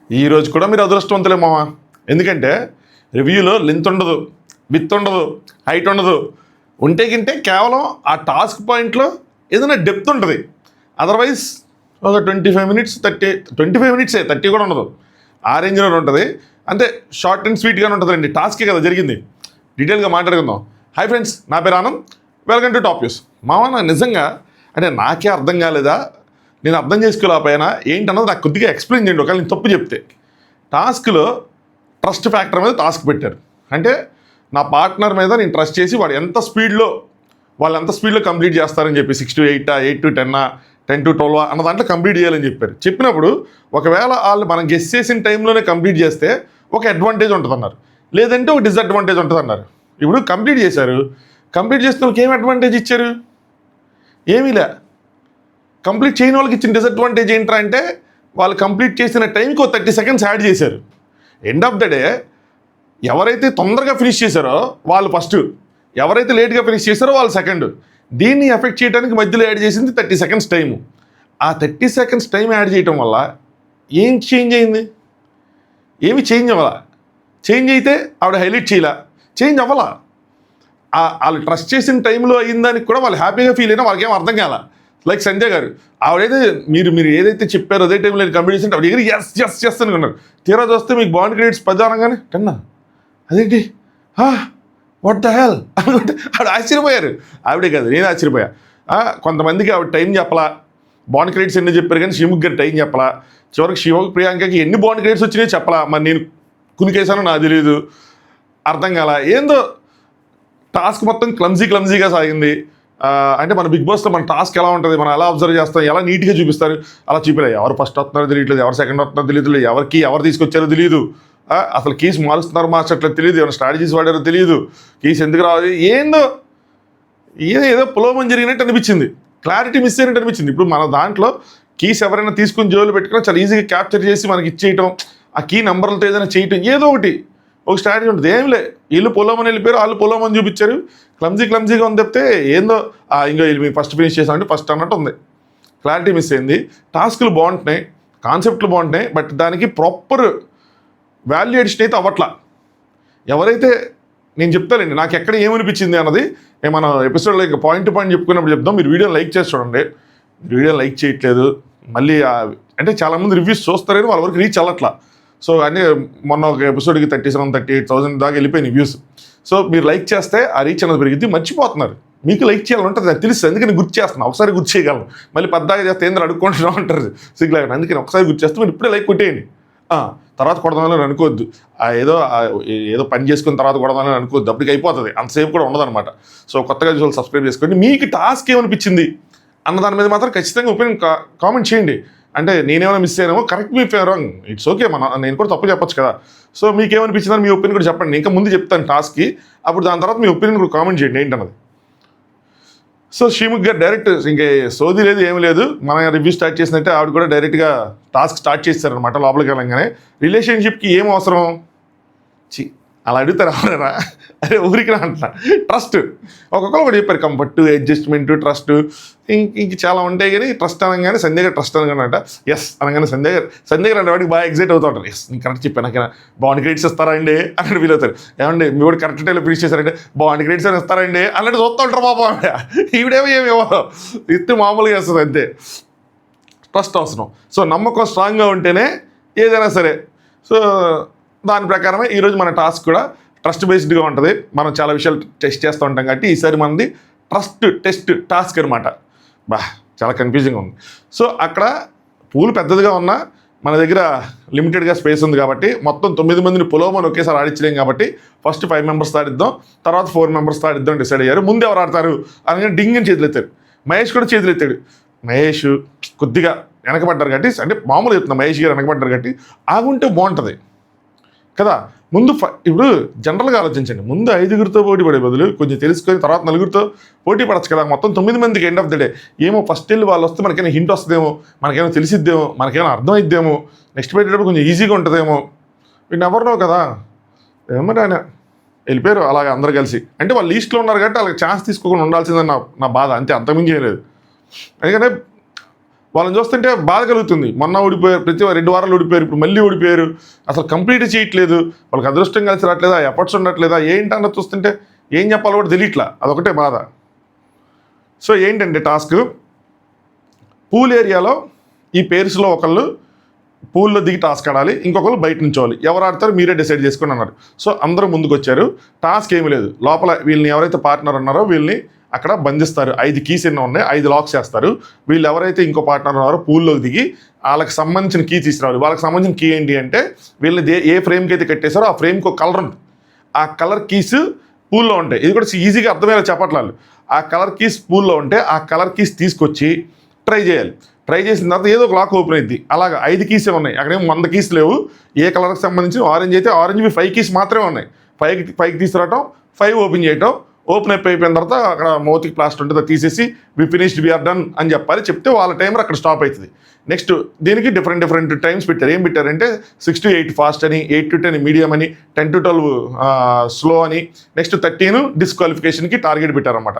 ఈరోజు కూడా మీరు అదృష్టవంతులే మామ. ఎందుకంటే రివ్యూలో లెంత్ ఉండదు, విత్ ఉండదు, హైట్ ఉండదు. ఉంటే గింటే కేవలం ఆ టాస్క్ పాయింట్లో ఏదైనా డెప్త్ ఉంటుంది. అదర్వైజ్ ఒక 25 మినిట్స్ 25 మినిట్సే, 30 కూడా ఉండదు. ఆ రేంజ్లో ఉంటుంది. అంతే, షార్ట్ అండ్ స్వీట్గానే ఉంటుందండి. టాస్కే కదా జరిగింది. డీటెయిల్గా మాట్లాడుకుందాం. హాయ్ ఫ్రెండ్స్, నా పేరు Anand. Welcome to top news. మామ, నాకు నిజంగా అంటే నాకే అర్థం కాలేదా, నేను అర్థం చేసుకోలేకపోయినా ఏంటన్నది నాకు కొద్దిగా ఎక్స్ప్లెయిన్ చేయండి. ఒకవేళ నేను తప్పు చెప్తే. టాస్క్లో ట్రస్ట్ ఫ్యాక్టర్ మీద టాస్క్ పెట్టారు. అంటే నా పార్ట్నర్ మీద నేను ట్రస్ట్ చేసి వాళ్ళు ఎంత స్పీడ్లో కంప్లీట్ చేస్తారని చెప్పి 6 to 8, 8 to 10, 10 to 12 అన్న దాంట్లో కంప్లీట్ చేయాలని చెప్పారు. చెప్పినప్పుడు ఒకవేళ వాళ్ళు మనం గెస్ చేసిన టైంలోనే కంప్లీట్ చేస్తే ఒక అడ్వాంటేజ్ ఉంటుంది అన్నారు, లేదంటే ఒక డిసడ్వాంటేజ్ ఉంటుంది అన్నారు. ఇప్పుడు కంప్లీట్ చేశారు. కంప్లీట్ చేసిన వాళ్ళకి ఏం అడ్వాంటేజ్ ఇచ్చారు? ఏమీలే. కంప్లీట్ చేయని వాళ్ళకి ఇచ్చిన డిసడ్వాంటేజ్ ఏంట్రా అంటే వాళ్ళు కంప్లీట్ చేసిన టైంకి ఒక 30 seconds యాడ్ చేశారు. ఎండ్ ఆఫ్ ద డే ఎవరైతే తొందరగా ఫినిష్ చేశారో వాళ్ళు ఫస్ట్, ఎవరైతే లేట్గా ఫినిష్ చేశారో వాళ్ళు సెకండ్. దీన్ని ఎఫెక్ట్ చేయడానికి మధ్యలో యాడ్ చేసింది 30 seconds టైము. ఆ 30 seconds టైం యాడ్ చేయటం వల్ల ఏం చేంజ్ అయింది? ఏమి చేంజ్ అవ్వాలా? చేంజ్ అయితే ఆవిడ హైలైట్ చేయాల, చేంజ్ అవ్వాలా. వాళ్ళు ట్రస్ట్ చేసిన టైంలో అయిన దానికి కూడా వాళ్ళు హ్యాపీగా ఫీల్ అయినా వాళ్ళకి ఏం అర్థం కాల. లైక్ సంజయ్ గారు, ఆవిడైతే మీరు ఏదైతే చెప్పారో అదే టైంలో కంప్లీట్ చేసి ఆవిడ దగ్గర ఎస్ అనుకున్నారు. తీరా చూస్తే మీకు బాండ్ క్రెడిట్స్ 10 అనగానే 10 అదేంటి, వాట్ ద హెల్ అనుకుంటే ఆవిడ ఆశ్చర్యపోయారు. ఆవిడే కాదు, నేను ఆశ్చర్యపోయా. కొంతమందికి ఆవిడ టైం చెప్పలా, బాండ్ క్రెడిట్స్ ఎన్ని చెప్పారు కానీ శివముఖ్ గారు టైం చెప్పలా. చివరికి శివకి ప్రియాంకకి ఎన్ని బాండ్ క్రెడిట్స్ వచ్చినాయో చెప్పలా. మరి నేను కునికేసానో నాకు తెలియదు, అర్థం కాల. ఏందో టాస్క్ మొత్తం క్లమ్జీగా సాగింది. అంటే మన బిగ్ బాస్లో మన టాస్క్ ఎలా ఉంటుంది, మనం ఎలా అబ్జర్వ్ చేస్తాం, ఎలా నీట్గా చూపిస్తారు, అలా చూపిలే. ఎవరు ఫస్ట్ వస్తున్నారో తెలియట్లేదు, ఎవరు సెకండ్ వస్తున్నారో తెలియట్లేదు, ఎవరు తీసుకొచ్చారో తెలియదు, అసలు కీస్ మారుస్తున్నారు మార్చట్లేదు తెలియదు, ఏమైనా స్ట్రాటజీస్ వాడారో తెలియదు, కీస్ ఎందుకు రావాలి, ఏదో పులోమని జరిగినట్టు అనిపించింది. క్లారిటీ మిస్ అయినట్టు అనిపించింది. ఇప్పుడు మన దాంట్లో కీస్ ఎవరైనా తీసుకుని జోలు పెట్టుకున్నా చాలా ఈజీగా క్యాప్చర్ చేసి మనకి ఇచ్చేయటం, ఆ కీ నెంబర్లతో ఏదైనా చేయటం, ఏదో ఒకటి ఒక స్ట్రాటజీ ఉంటుంది. ఏం లే, వీళ్ళు పొలోమని వెళ్ళిపోయారు, వాళ్ళు పొలోమని చూపించారు. క్లమ్జీగా ఉంది తప్పితే ఏందో ఇంకా వీళ్ళు మేము ఫస్ట్ ఫినిష్ చేసామంటే ఫస్ట్ అన్నట్టు ఉంది. క్లారిటీ మిస్ అయింది. టాస్కులు బాగుంటున్నాయి, కాన్సెప్ట్లు బాగుంటున్నాయి, బట్ దానికి ప్రాపర్ వాల్యూ ఎడిషన్ అయితే అవ్వట్లా. ఎవరైతే నేను చెప్తానండి నాకు ఎక్కడ ఏమనిపించింది అన్నది మనం ఎపిసోడ్లో ఇంకా పాయింట్ చెప్పుకున్నప్పుడు చెప్దాం. మీరు వీడియో లైక్ చేసి చూడండి. వీడియో లైక్ చేయట్లేదు. మళ్ళీ అంటే చాలామంది రివ్యూస్ చూస్తారని వాళ్ళ వరకు రీచ్ అవ్వట్లా. సో అన్నీ మొన్న ఒక ఎపిసోడ్కి 37,000-38,000 దాకా వెళ్ళిపోయినాయి వ్యూస్. సో మీరు లైక్ చేస్తే ఆ రీచ్ అనేది పెరిగింది. మర్చిపోతున్నారు, మీకు లైక్ చేయాలని ఉంటుంది, నాకు తెలుసు. అందుకని గుర్తు చేస్తున్నాను, ఒకసారి గుర్తు చేయగలను. మళ్ళీ పద్దాగా చేస్తే ఏంద్ర అడుక్కుంటున్నా ఉంటారు సిగ్గులాగా. అందుకని ఒకసారి గుర్తు చేస్తే మీరు ఇప్పుడే లైక్ కొట్టేయండి. తర్వాత కొడదామని అనుకోవద్దు. ఏదో పని చేసుకున్న తర్వాత కొడదామని అనుకోవద్దు, అప్పటికి అయిపోతుంది, అంతసేపు కూడా ఉండదన్నమాట. సో కొత్తగా చూసి సబ్స్క్రైబ్ చేసుకోండి. మీకు టాస్క్ ఏమనిపించింది అన్న దాని మీద మాత్రం ఖచ్చితంగా ఒపీనియన్ కామెంట్ చేయండి. అంటే నేనేమైనా మిస్ అయ్యానేమో, correct me wrong, it's okay, నేను కూడా తప్పు చెప్పొచ్చు కదా. సో మీకేమనిపించిందని మీ ఒపీనియన్ కూడా చెప్పండి. ఇంకా ముందు చెప్తాను టాస్క్కి, అప్పుడు దాని తర్వాత మీ ఒపీనియన్ కూడా కామెంట్ చేయండి ఏంటన్నది. సో శ్రీముఖ్ గారు డైరెక్ట్ ఇంకే సోది లేదు, ఏమి లేదు, మన రివ్యూ స్టార్ట్ చేసినట్టే ఆవిడ కూడా డైరెక్ట్గా టాస్క్ స్టార్ట్ చేస్తారనమాట. లోపలికి వెళ్ళంగానే రిలేషన్షిప్కి ఏం అవసరం అలా అడుగుతారు ఎవరైనా? అరే ఊరికి రా అంటున్నా. ట్రస్ట్ ఒక్కొక్కరు కూడా చెప్పారు, కంఫర్ట్, అడ్జస్ట్మెంట్, ట్రస్ట్, ఇంక చాలా ఉంటాయి. కానీ ట్రస్ట్ అనగానే సంజయ్ గారు ట్రస్ట్ అనగానంట ఎస్ అనగానే సంజయ్ గారు అంటే వాడికి బాగా ఎగ్జైట్ అవుతూ ఉంటారు. ఎస్ నేను కరెక్ట్ చెప్పాను, నాకైనా బాండ్ క్రెడిట్స్ ఇస్తారా అండి అన్నట్టు ఫీల్ అవుతారు. ఏమండి మీ కూడా కరెక్ట్ టైంలో ఫినిష్ చేశారంటే బాండ్ క్రెడిట్స్ అని ఇస్తారా అండి అన్నట్టు చూస్తూ ఉంటారు. పాపం ఈవిడేమో ఏమేమో ఇస్తే మామూలుగా వేస్తుంది అంతే. ట్రస్ట్ అవసరం. సో నమ్మకం స్ట్రాంగ్గా ఉంటేనే ఏదైనా సరే. సో దాని ప్రకారమే ఈరోజు మన టాస్క్ కూడా ట్రస్ట్ బేస్డ్గా ఉంటుంది. మనం చాలా విషయాలు టెస్ట్ చేస్తూ ఉంటాం కాబట్టి ఈసారి మనది ట్రస్ట్ టెస్ట్ టాస్క్ అనమాట. చాలా కన్ఫ్యూజింగ్గా ఉంది. సో అక్కడ పూలు పెద్దదిగా ఉన్నా మన దగ్గర లిమిటెడ్గా స్పేస్ ఉంది కాబట్టి మొత్తం 9 మందిని పొలోమని ఒకేసారి ఆడించలేం కాబట్టి ఫస్ట్ 5 members ఆడిద్దాం, తర్వాత 4 members ఆడిద్దాం డిసైడ్ అయ్యారు. ముందు ఎవరు ఆడతారు అని డింగ్ అని చేతులు ఎత్తాడు. మహేష్ కూడా చేతులు ఎత్తాడు. మహేష్ కొద్దిగా వెనకబడ్డారు కాబట్టి, అంటే మామూలు చెప్తున్నా, మహేష్ గారు వెనకబడ్డారు కాబట్టి ఆగుంటే బాగుంటుంది కదా. ముందు ఇప్పుడు జనరల్గా ఆలోచించండి, ముందు 5గురితో పోటీ పడే బదులు కొంచెం తెలుసుకొని తర్వాత 4గురితో పోటీ పడచ్చు కదా. మొత్తం 9 మందికి ఎండ్ ఆఫ్ ద డే ఏమో ఫస్ట్ వెళ్ళి వాళ్ళు వస్తే మనకైనా హింట్ వస్తుందేమో, మనకేమో తెలిసిద్దేమో, మనకేమైనా అర్థమైద్దేమో, నెక్స్ట్ పెట్టేటప్పుడు కొంచెం ఈజీగా ఉంటుందేమో, వీటిని ఎవరినో కదా. ఏమంటే ఆయన వెళ్ళిపోయారు అలాగే అందరు కలిసి. అంటే వాళ్ళు లీస్ట్లో ఉన్నారు కాబట్టి వాళ్ళకి ఛాన్స్ తీసుకోకుండా ఉండాల్సిందని నా బాధ, అంతే, అంతకుమించి ఏం లేదు. ఎందుకంటే వాళ్ళని చూస్తుంటే బాధ కలుగుతుంది. మొన్న ఓడిపోయారు, ప్రతి 2 వారాలు ఓడిపోయారు, ఇప్పుడు మళ్ళీ ఓడిపోయారు, అసలు కంప్లీట్ చేయట్లేదు, వాళ్ళకి అదృష్టం కలిసి రావట్లేదా, ఎఫర్ట్స్ ఉండట్లేదా, ఏంటన్నది చూస్తుంటే ఏం చెప్పాలో కూడా తెలియట్లా, అదొకటే బాధ. సో ఏంటంటే టాస్క్, పూల్ ఏరియాలో ఈ పేర్స్లో ఒకళ్ళు పూల్లో దిగి టాస్క్ ఆడాలి, ఇంకొకరు బయట నుంచోవాలి, ఎవరు ఆడతారు మీరే డిసైడ్ చేసుకుని అన్నారు. సో అందరూ ముందుకు వచ్చారు. టాస్క్ ఏమీ లేదు, లోపల వీళ్ళని ఎవరైతే పార్ట్నర్ ఉన్నారో వీళ్ళని అక్కడ బంధిస్తారు. 5 కీస్ ఎన్నో ఉన్నాయి, 5 లాక్స్ చేస్తారు. వీళ్ళు ఎవరైతే ఇంకో పార్ట్నర్ ఉన్నారో పూల్లోకి దిగి వాళ్ళకి సంబంధించిన కీ తీసుకురావాలి. వాళ్ళకి సంబంధించిన కీ ఏంటి అంటే వీళ్ళని ఏ ఫ్రేమ్కి అయితే కట్టేశారో ఆ ఫ్రేమ్కి ఒక కలర్ ఉంటుంది, ఆ కలర్ కీస్ పూల్లో ఉంటాయి. ఇది కూడా ఈజీగా అర్థమయ్యేలా చెప్పట్లేదు. ఆ కలర్ కీస్ పూల్లో ఉంటే ఆ కలర్ కీస్ తీసుకొచ్చి ట్రై చేయాలి. ట్రై చేసిన తర్వాత ఏదో ఒక లాక్ ఓపెన్ అయింది. అలాగా 5 కీసే ఉన్నాయి, అక్కడేమో 100 కీస్ లేవు. ఏ కలర్కి సంబంధించి ఆరెంజ్ అయితే ఆరెంజ్వి 5 కీస్ మాత్రమే ఉన్నాయి. 5కి తీసుకురావటం, 5 ఓపెన్ చేయటం. ఓపెన్ అయిపోయిన తర్వాత అక్కడ మౌతిక్ ప్లాస్టర్ ఉంటుంది, అది తీసేసి we finished we are done అని చెప్పాలి. చెప్తే వాళ్ళ టైమర్ అక్కడ స్టాప్ అవుతుంది. నెక్స్ట్ దీనికి డిఫరెంట్ టైమ్స్ పెట్టారు. ఏం పెట్టారంటే 6 to 8 ఫాస్ట్ అని, 8 to 10 మీడియం అని, 10 to 12 స్లో అని, నెక్స్ట్ 13 డిస్క్వాలిఫికేషన్కి టార్గెట్ పెట్టారన్నమాట.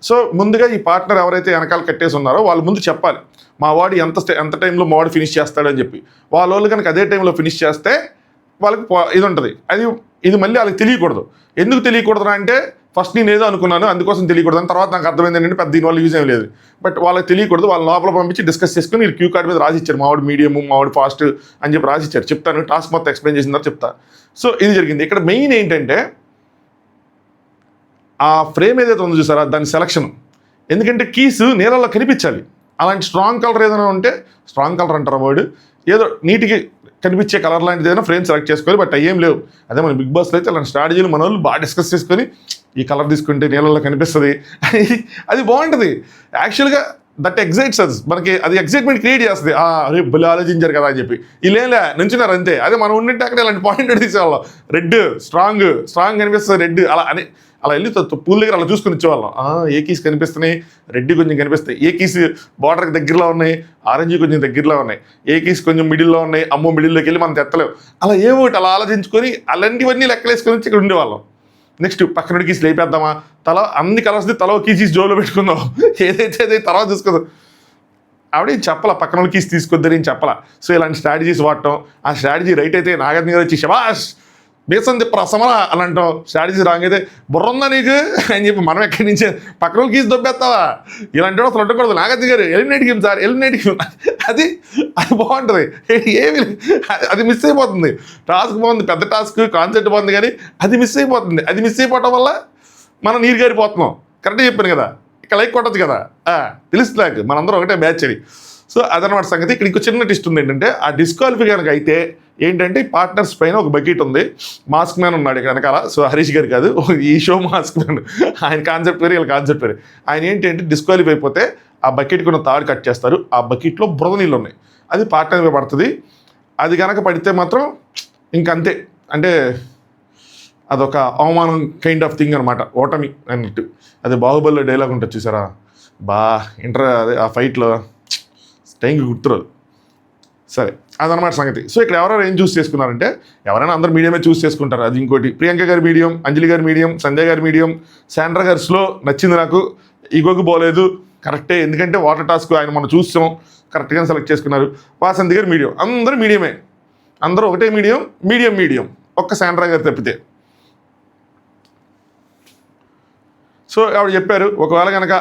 సో ముందుగా ఈ పార్ట్నర్ ఎవరైతే వెనకాల కట్టేసి ఉన్నారో వాళ్ళు ముందు చెప్పాలి మా వాడు ఎంత టైంలో మా వాడు ఫినిష్ చేస్తాడని చెప్పి. వాళ్ళు కనుక అదే టైంలో ఫినిష్ చేస్తే వాళ్ళకి ఇది ఉంటుంది. ఇది మళ్ళీ వాళ్ళకి తెలియకూడదు. ఎందుకు తెలియకూడదు అంటే ఫస్ట్ నేను ఏదో అనుకున్నాను అందుకోసం తెలియకూడదు అని, తర్వాత నాకు అర్థమైంది ఏంటంటే పెద్ద దీనివల్ల యూజ్ ఏం లేదు. బట్ వాళ్ళకి తెలియకూడదు. వాళ్ళ లోపల పంపించి డిస్కస్ చేసుకుని మీరు క్యూ కార్డ్ మీద రాసిచ్చారు మావాడు మీడియం, మావాడు ఫాస్ట్ అని చెప్పి రాసిచ్చారు. చెప్తాను, టాస్క్ మొత్తం ఎక్స్ప్లెయిన్ చేసిన తర్వాత చెప్తా. సో ఇది జరిగింది. ఇక్కడ మెయిన్ ఏంటంటే ఆ ఫ్రేమ్ ఏదైతే ఉందో చూసారా దాని సెలక్షన్. ఎందుకంటే కీస్ నీళ్ళల్లో కనిపించాలి. అలాంటి స్ట్రాంగ్ కలర్ ఏదైనా ఉంటే, స్ట్రాంగ్ కలర్ అంటారు వర్డ్, ఏదో నీటికి కనిపించే కలర్ లాంటిది ఏదైనా ఫ్రేమ్ సెలెక్ట్ చేసుకోవాలి. బట్ అయ్యేం లేవు. అదే మన బిగ్ బాస్లో అయితే అలాంటి స్ట్రాటజీలు మన వాళ్ళు బాగా డిస్కస్ చేసుకొని ఈ కలర్ తీసుకుంటే నీళ్ళల్లో కనిపిస్తుంది అది బాగుంటుంది. యాక్చువల్గా దట్ ఎగ్జైట్స్ అస్, మనకి అది ఎగ్జైట్మెంట్ క్రియేట్ చేస్తుంది. అరే భలే ఆలోచించారు కదా అని చెప్పి. వీళ్ళేంలే నుంచున్నారు అంతే. అదే మనం ఉండింటే అక్కడ ఇలాంటి పాయింట్ తీసేవాళ్ళం. రెడ్ స్ట్రాంగ్ కనిపిస్తుంది, రెడ్ అలా వెళ్ళి పూల్ దగ్గర అలా చూసుకుని ఇచ్చేవాళ్ళం. ఏ కీస్ కనిపిస్తున్నాయి, రెడ్ కొంచెం కనిపిస్తాయి, ఏ కీస్ బార్డర్కి దగ్గరలో ఉన్నాయి, ఆరెంజ్ కొంచెం దగ్గరలో ఉన్నాయి, ఏ కీస్ కొంచెం మిడిల్లో ఉన్నాయి, అమ్మో మిడిల్లోకి వెళ్ళి మనం తెత్తలేవు. అలా ఏమోటి అలా ఆలోచించుకొని అలాంటివన్నీ లెక్కలేసుకొని ఇక్కడ ఉండేవాళ్ళం. నెక్స్ట్ పక్కన కీస్ లేపేద్దామా, అన్ని కలర్స్ది తల కీస్ జోలో పెట్టుకుందాం, ఏదైతే తర్వాత చూసుకుందాం. ఆవిడ చెప్పాల పక్కన కీస్ తీసుకొద్దని చెప్పాల. సో ఇలాంటి స్ట్రాటజీస్ వాడటం, ఆ స్ట్రాటజీ రైట్ అయితే నాగార్జున గారు వచ్చి శబాష్ బేసం తిప్పరా సమరా అని అంటాం. స్ట్రాటజీ రాంగ్ అయితే బుర్రందా నీకు అని చెప్పి మనం ఎక్కడి నుంచి పక్కన కీస్ దొబ్బేస్తావా, ఇలాంటి అసలు ఉండకూడదు. నాగార్జున గారు eliminate game sir, eliminate game అది బాగుంటుంది. ఏమి అది మిస్ అయిపోతుంది. టాస్క్ బాగుంది, పెద్ద టాస్క్ కాన్సెప్ట్ బాగుంది, కానీ అది మిస్ అయిపోతుంది. అది మిస్ అయిపోవటం వల్ల మనం నీరు గారిపోతున్నాం. కరెక్ట్గా చెప్పాను కదా, ఇక లైక్ కొట్టచ్చు కదా, తెలుసు నాకు మనందరం ఒకటే బ్యాచ్ అని. సో అదనమాట సంగతి. ఇక్కడ ఇంకో చిన్న ట్విస్ట్ ఉంది ఏంటంటే ఆ డిస్క్వాలిఫై కనుక అయితే ఏంటంటే పార్ట్నర్స్ పైన ఒక బకెట్ ఉంది, మాస్క్ మ్యాన్ ఉన్నాడు ఇక్కడ వెనకాల. సో హరీష్ గారు కాదు, ఈ షో మాస్క్ మ్యాన్, ఆయన కాన్సెప్ట్ వేరే, వీళ్ళ కాన్సెప్ట్ వేరే. ఆయన ఏంటంటే డిస్క్వాలిఫై అయిపోతే ఆ బకెట్కి ఉన్న తాడు కట్ చేస్తారు. ఆ బకెట్లో బురద నీళ్ళు ఉన్నాయి, అది పార్ట్నర్ మీద పడుతుంది. అది కనుక పడితే మాత్రం ఇంకంతే, అంటే అదొక అవమానం కైండ్ ఆఫ్ థింగ్ అనమాట, ఓటమి అన్నట్టు. అది బాహుబలిలో డైలాగ్ ఉంటుంది చూసారా, అదే ఆ ఫైట్లో టైంకి గుర్తురాదు. సరే అదనమాట సంగతి. సో ఇక్కడ ఎవరెవరు ఏం చూస్ చేసుకున్నారంటే, ఎవరైనా అందరు మీడియమే చూస్ చేసుకుంటారు. అది ఇంకోటి, ప్రియాంక గారి మీడియం, అంజలి గారి మీడియం, సంజయ్ గారి మీడియం, శాండ్రా గారి స్లో నచ్చింది నాకు, ఈగోకి పోలేదు, కరెక్టే. ఎందుకంటే వాటర్ టాస్క్ ఆయన మనం చూసాం, కరెక్ట్గా సెలెక్ట్ చేసుకున్నారు. వాసంతి గారి మీడియం, అందరూ మీడియమే, అందరూ ఒకటే మీడియం, ఒక్క శాండ్రా గారు తప్పితే. సో ఆవిడ చెప్పారు, ఒకవేళ కనుక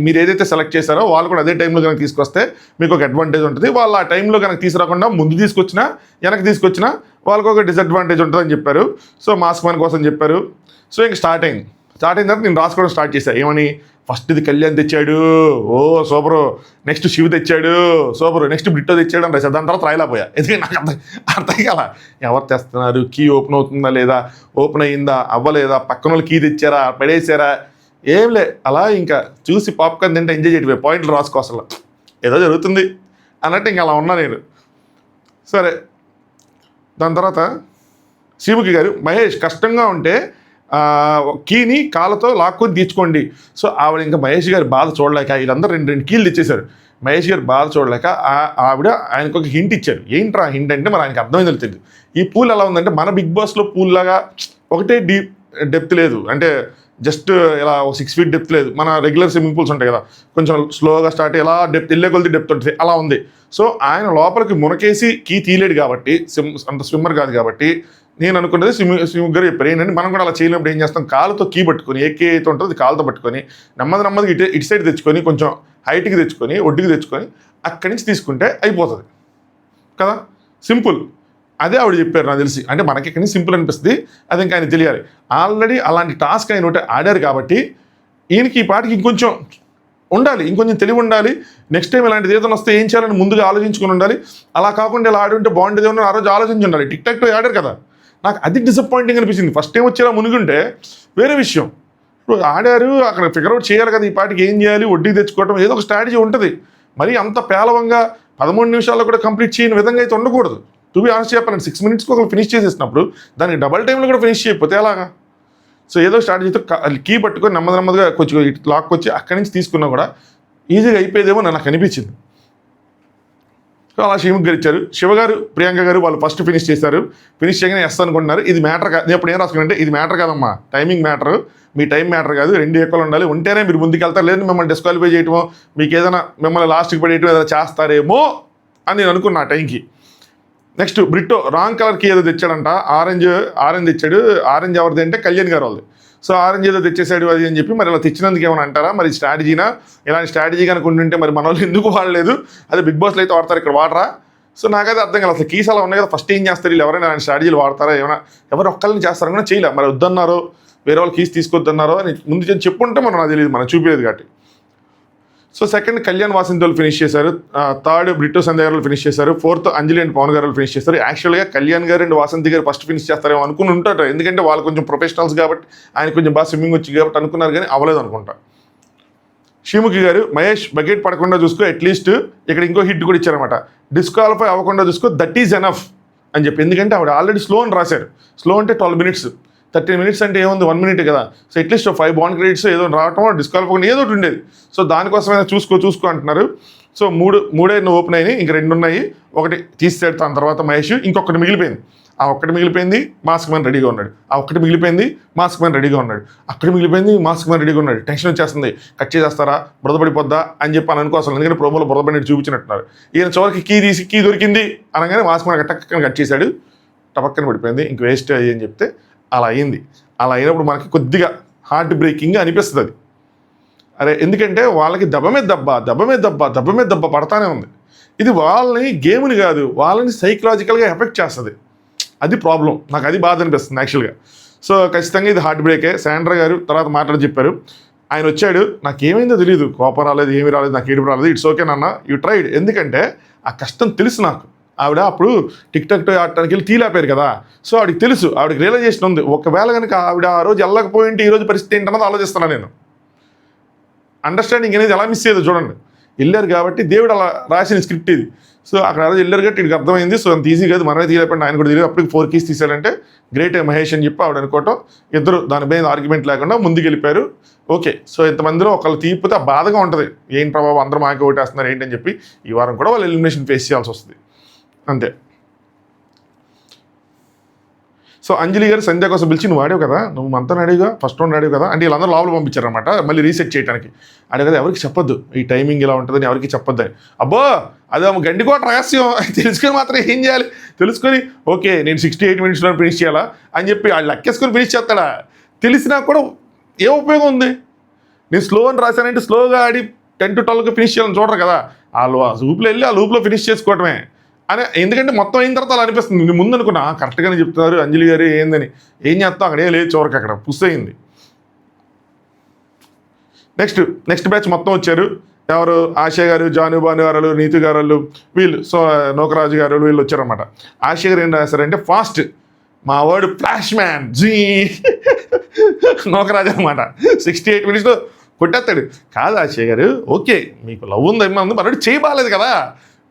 మీరు ఏదైతే సెలెక్ట్ చేశారో వాళ్ళు కూడా అదే టైంలో కనుక తీసుకొస్తే మీకు ఒక అడ్వాంటేజ్ ఉంటుంది. వాళ్ళు ఆ టైంలో కనుక తీసుకురాకుండా ముందు తీసుకొచ్చినా వెనక్కి తీసుకొచ్చినా వాళ్ళకు ఒక డిసడ్వాంటేజ్ ఉంటుందని చెప్పారు. సో మాస్క్ మ్యాన్ కోసం చెప్పారు. సో ఇంక స్టార్ట్ అయిన తర్వాత నేను రాసుకోవడం స్టార్ట్ చేశాను. ఏమని, ఫస్ట్ ఇది కళ్యాణ్ తెచ్చాడు, ఓ సూపరు, నెక్స్ట్ శివ్ తెచ్చాడు, సూపరు, నెక్స్ట్ బ్రిట్టో తెచ్చాడు అని రాశారు. దాని తర్వాత రాయలేకపోయా, ఎందుకంటే నాకు అర్థం కాల ఎవరు తెస్తున్నారు, కీ ఓపెన్ అవుతుందా లేదా, ఓపెన్ అయ్యిందా అవ్వలేదా, పక్కన వాళ్ళు కీ తెచ్చారా పడేసారా, ఏం లే, అలా ఇంకా చూసి పాప్కార్న్ తింటే ఎంజాయ్ చేయటమే, పాయింట్లు రాసుకో అసలు ఏదో జరుగుతుంది అన్నట్టు ఇంకా అలా ఉన్నా నేను. సరే దాని తర్వాత శివుకి గారు, మహేష్ కష్టంగా ఉంటే కీని కాళ్ళతో లాక్కొని తీర్చుకోండి. సో ఆవిడ ఇంకా మహేష్ గారి బాధ చూడలేక, వీళ్ళందరూ రెండు కీలు తెచ్చేశారు. మహేష్ గారు బాధ చూడలేక ఆవిడ ఆయనకు ఒక హింట్ ఇచ్చారు. ఏంట్రా హింట్ అంటే మరి ఆయనకు అర్థమైందో తెలియదు. ఈ పూల్ ఎలా ఉందంటే మన బిగ్ బాస్లో పూల్ లాగా ఒకటే డీప్ డెప్త్ లేదు, అంటే జస్ట్ ఇలా 6 feet డెప్త్ లేదు. మన రెగ్యులర్ స్విమ్మింగ్ పూల్స్ ఉంటాయి కదా, కొంచెం స్లోగా స్టార్ట్ ఇలా డెప్త్ వెళ్ళే కొద్ది డెప్త్ ఉంటుంది, అలా ఉంది. సో ఆయన లోపలికి మునకేసి కీ తీయలేడు కాబట్టి, అంత స్విమ్మర్ కాదు కాబట్టి, నేను అనుకున్నది స్విమ్మింగ్ గారు చెప్పారు ఏంటంటే, మనం కూడా అలా చేయలేనప్పుడు ఏం చేస్తాం, కాలుతో కీ పట్టుకొని, ఏ కీ అయితే ఉంటుందో కాలుతో పట్టుకొని నెమ్మదిగా ఇటు సైడ్ తెచ్చుకొని, కొంచెం హైట్కి తెచ్చుకొని, ఒడ్డుకి తెచ్చుకొని అక్కడి నుంచి తీసుకుంటే అయిపోతుంది కదా, సింపుల్. అదే ఆవిడ చెప్పారు నాకు తెలిసి. అంటే మనకి ఇక్కడి నుంచి సింపుల్ అనిపిస్తుంది, అది ఇంకా ఆయన తెలియాలి. ఆల్రెడీ అలాంటి టాస్క్ ఆయన ఒకటి ఆడారు కాబట్టి ఈయనకి ఈ పాటికి ఇంకొంచెం ఉండాలి, ఇంకొంచెం తెలివి ఉండాలి. నెక్స్ట్ టైం ఇలాంటిది ఏదైనా వస్తే ఏం చేయాలని ముందుగా ఆలోచించుకుని ఉండాలి. అలా కాకుండా ఇలా ఆడి ఉంటే బాగుండేది అని ఆ రోజు ఆలోచించి ఉండాలి. టిక్ టాక్తో ఆడారు కదా, నాకు అది డిసప్పాయింటింగ్ అనిపించింది. ఫస్ట్ టైం వచ్చేలా మునిగుంటే వేరే విషయం. ఇప్పుడు ఆడారు, అక్కడ ఫిగర్ అవుట్ చేయాలి కదా, ఈ పాటికి ఏం చేయాలి, వడ్డీ తెచ్చుకోవడం, ఏదో ఒక స్ట్రాటజీ ఉంటుంది. మరి అంత పేలవంగా 13 నిమిషాల్లో కూడా కంప్లీట్ చేయని విధంగా అయితే ఉండకూడదు. టు బి ఆనెస్ట్ చెప్పాలంటే 6 minutesకి ఒకరు ఫినిష్ చేసేసినప్పుడు దానికి డబల్ టైంలో కూడా ఫినిష్ చేయకపోతే ఎలాగా? సో ఏదో స్ట్రాటజీతో కీ పట్టుకొని నెమ్మదిగా కొంచెం ఇటు లాక్ వచ్చి అక్కడి నుంచి తీసుకున్నా కూడా ఈజీగా అయిపోయేదేమో నాకు అనిపించింది. సో అలా శివకి గారు ఇచ్చారు. శివ గారు, ప్రియాంక గారు వాళ్ళు ఫస్ట్ ఫినిష్ చేశారు. ఫినిష్ చేయగానే ఎస్ అనుకుంటున్నారు. ఇది మ్యాటర్ కాదు. నేను ఎప్పుడు ఏం రాసుకున్నానంటే, ఇది మ్యాటర్ కాదమ్మా, టైమింగ్ మ్యాటర్, మీ టైం మ్యాటర్ కాదు, 2 ఈక్వల్ ఉండాలి, ఉంటేనే మీరు ముందుకు వెళ్తారు, లేదు మిమ్మల్ని డిస్క్వాలిఫై చేయటమో, మీకు ఏదైనా మిమ్మల్ని లాస్ట్కి పడేయటం ఏదైనా చేస్తారేమో అని నేను అనుకున్నా ఆ టైంకి. నెక్స్ట్ బ్రిట్టో రాంగ్ కలర్కి ఏదో తెచ్చాడంట, ఆరెంజ్ తెచ్చాడు. ఆరెంజ్ ఎవరిది అంటే కళ్యాణ్ గారు వాళ్ళది. సో ఆరెంజ్ ఏదో తెచ్చేసాడు అది అని చెప్పి, మరి ఇలా తెచ్చినందుకు ఏమైనా అంటారా, మరి స్ట్రాటజీనా, ఇలాంటి స్ట్రాటజీ కనుక ఉంటుంటే మరి మన వాళ్ళు ఎందుకు వాడలేదు, అదే బిగ్ బాస్లో అయితే వాడతారు, ఇక్కడ వాడరా? సో నాకైతే అర్థం కాదు. అసలు కీస్ అలా ఉన్నాయి కదా, ఫస్ట్ ఏం చేస్తారు వీళ్ళు, ఎవరైనా ఇలాంటి స్ట్రాటజీలు వాడతారా, ఏమైనా ఎవరు ఒక్కరిని చేస్తారో కూడా చేయలే. మరి వద్దన్నారో, వేరే వాళ్ళు కీస్ తీసుకొద్దన్నారో అని ముందు చెప్పుంటే మనం నాకు తెలియదు, మనం చూపించలేదు కాబట్టి. సో సెకండ్ కళ్యాణ్ వాసంతి వాళ్ళు ఫినిష్ చేశారు. థర్డ్ బ్రిట్టో సంధ్య గారు ఫినిష్ చేశారు. ఫోర్త్ అంజలి అండ్ పవన్ గారు ఫినిష్ చేశారు. యాక్చువల్గా కళ్యాణ్ గారు అండ్ వాసంతి గారు ఫస్ట్ ఫినిష్ చేస్తారేమో అనుకుని ఉంటారు, ఎందుకంటే వాళ్ళు కొంచెం ప్రొఫెషనల్స్ కాబట్టి, ఆయన కొంచెం బాగా స్విమ్మింగ్ వచ్చి కాబట్టి అనుకున్నారు, కానీ అవ్వలేదు అనుకుంటా. శ్రీముఖి గారు, మహేష్ బకెట్ పడకుండా చూసుకో, అట్లీస్ట్ ఇక్కడ ఇంకో హిట్ కూడా ఇచ్చారనమాట, డిస్క్వాలిఫై అవ్వకుండా చూసుకో, దట్ ఈజ్ ఎనఫ్ అని చెప్పి. ఎందుకంటే ఆవిడ ఆల్రెడీ స్లో అని రాశారు. స్లో అంటే 12 minutes, 13 minutes అంటే ఏముంది, 1 minute కదా. సో అట్లీస్ట్ 5 బాండ్ క్రెడిట్స్ ఏదో రావటం, డిస్క్వాలిఫై ఏదో ఒకటి ఉండేది. సో దానికోసమైనా చూసుకో అంటున్నారు. సో మూడే ఓపెన్ అయినాయి, ఇంక 2 ఉన్నాయి. ఒకటి తీసేడు తన తర్వాత మహేష్, ఇంకొకటి మిగిలిపోయింది. ఆ ఒక్కటి మిగిలిపోయింది, మాస్క్ మ్యాన్ రెడీగా ఉన్నాడు. ఆ ఒక్కటి మిగిలిపోయింది, మాస్క్ మ్యాన్ రెడీగా ఉన్నాడు. అక్కడ మిగిలిపోయింది, మాస్క్ మ్యాన్ రెడీగా ఉన్నాడు. టెన్షన్ వచ్చేస్తుంది, కట్ చేసేస్తారా, బురదపడిపోద్దా అని చెప్పి అని అనుకోసం, ఎందుకంటే ప్రోమోలో బురదపడినట్టు చూపించినట్టున్నారు. ఈయన చివరికి కీ దొరికింది అనగానే మాస్క్ మ్యాన్ టక్కన కట్ చేశాడు, టపక్కన పడిపోయింది, ఇంక వేస్ట్ అయ్యి అని చెప్తే అలా అయింది. అలా అయినప్పుడు మనకి కొద్దిగా హార్ట్ బ్రేకింగ్ అనిపిస్తుంది అది. అరే ఎందుకంటే వాళ్ళకి దెబ్బ మీద దెబ్బ పడతానే ఉంది. ఇది వాళ్ళని గేమ్ని కాదు, వాళ్ళని సైకలాజికల్గా ఎఫెక్ట్ చేస్తుంది. అది ప్రాబ్లం, నాకు అది బాధ అనిపిస్తుంది యాక్చువల్గా. సో ఖచ్చితంగా ఇది హార్ట్ బ్రేకే. శాండ్రా గారు తర్వాత మాట్లాడి చెప్పారు, ఆయన వచ్చాడు, నాకేమైందో తెలియదు, కోపం రాలేదు, ఏమీ రాలేదు, నాకు ఏడుపు రాలేదు, ఇట్స్ ఓకే నాన్న, యూ ట్రైడ్. ఎందుకంటే ఆ కష్టం తెలుసు నాకు. ఆవిడ అప్పుడు టిక్ టాక్ ఆడటానికి వెళ్ళి తీలేపారు కదా, సో ఆవిడకి తెలుసు, ఆవిడకి రియలైజేషన్ ఉంది. ఒకవేళ కనుక ఆవిడ ఆ రోజు వెళ్ళకపోయింటే ఈ రోజు పరిస్థితి ఏంటన్నది ఆలోచిస్తున్నాను నేను. అండర్స్టాండింగ్ అనేది ఎలా మిస్ అయ్యేదో చూడండి. వెళ్ళారు కాబట్టి దేవుడు అలా రాసిన స్క్రిప్ట్ ఇది. సో అక్కడ ఆ రోజు వెళ్ళారు కాబట్టి వీడికి అర్థమైంది. సో అంత ఈజీ కాదు, మనమే తీయలేకపోయింది, ఆయన కూడా తెలియదు. అప్పటికి 4 keys తీశారంటే గ్రేట్ మహేష్ అని చెప్పి ఆవిడ అనుకోవటం, ఇద్దరు దాని మీద ఆర్గ్యుమెంట్ లేకుండా ముందుకు వెళ్ళిపోయారు. ఓకే, సో ఇంతమందిలో ఒకళ్ళు తీపితే ఆ బాధగా ఉంటుంది, ఏంటి ప్రభావం అందరూ మాకే ఓటేస్తున్నారు ఏంటని చెప్పి. ఈ వారం కూడా వాళ్ళు ఎలిమినేషన్ ఫేస్ చేయాల్సి వస్తుంది అంతే. సో అంజలి గారు సంధ్య కోసం పిలిచి, నువ్వు ఆడావు కదా, నువ్వు అంతా ఆడేగా, ఫస్ట్ రౌండ్ ఆడావు కదా అంటే వీళ్ళందరూ లోపల పంపించారనమాట, మళ్ళీ రీసెట్ చేయడానికి. ఆడే కదా, ఎవరికి చెప్పొద్దు ఈ టైమింగ్ ఇలా ఉంటుందని, ఎవరికి చెప్పొద్దు అని. అబ్బో అదే గండికోట రహస్యం, తెలుసుకొని మాత్రం ఏం చేయాలి, తెలుసుకొని ఓకే నేను 68 minutesలో ఫినిష్ చేయాలా అని చెప్పి వాళ్ళు లెక్కేసుకొని ఫినిష్ చేస్తాడా, తెలిసినా కూడా ఏ ఉపయోగం ఉంది? నేను స్లో అని రాశానంటే స్లోగా ఆడి 10 to 12 ఫినిష్ చేయాలని చూడరు కదా, వాళ్ళు ఆ లూప్లో వెళ్ళి ఆ లూప్లో ఫినిష్ చేసుకోవటమే అని. ఎందుకంటే మొత్తం అయిన తర్వాత అలా అనిపిస్తుంది. నేను ముందు అనుకున్నా కరెక్ట్గానే చెప్తున్నారు అంజలి గారు ఏందని, ఏం చేస్తాం అక్కడ ఏం లేదు, చివరికి అక్కడ పుష్ అయింది. నెక్స్ట్ బ్యాచ్ మొత్తం వచ్చారు. ఎవరు, ఆశయ గారు, జాను భాను గారు, నీతి గారు, వీళ్ళు, సో నోకరాజు గారు, వీళ్ళు వచ్చారనమాట. ఆశయ గారు ఏం రాశారంటే, ఫాస్ట్ మా వర్డ్ ఫ్లాష్ మ్యాన్ జీ నోకరాజు అనమాట. 68 minutesలో కొట్టేస్తాడు. కాదు ఆశయ గారు, ఓకే మీకు లవ్ ఉంది ఏమన్నా ఉంది, మరి చేయి బాగాలేదు కదా,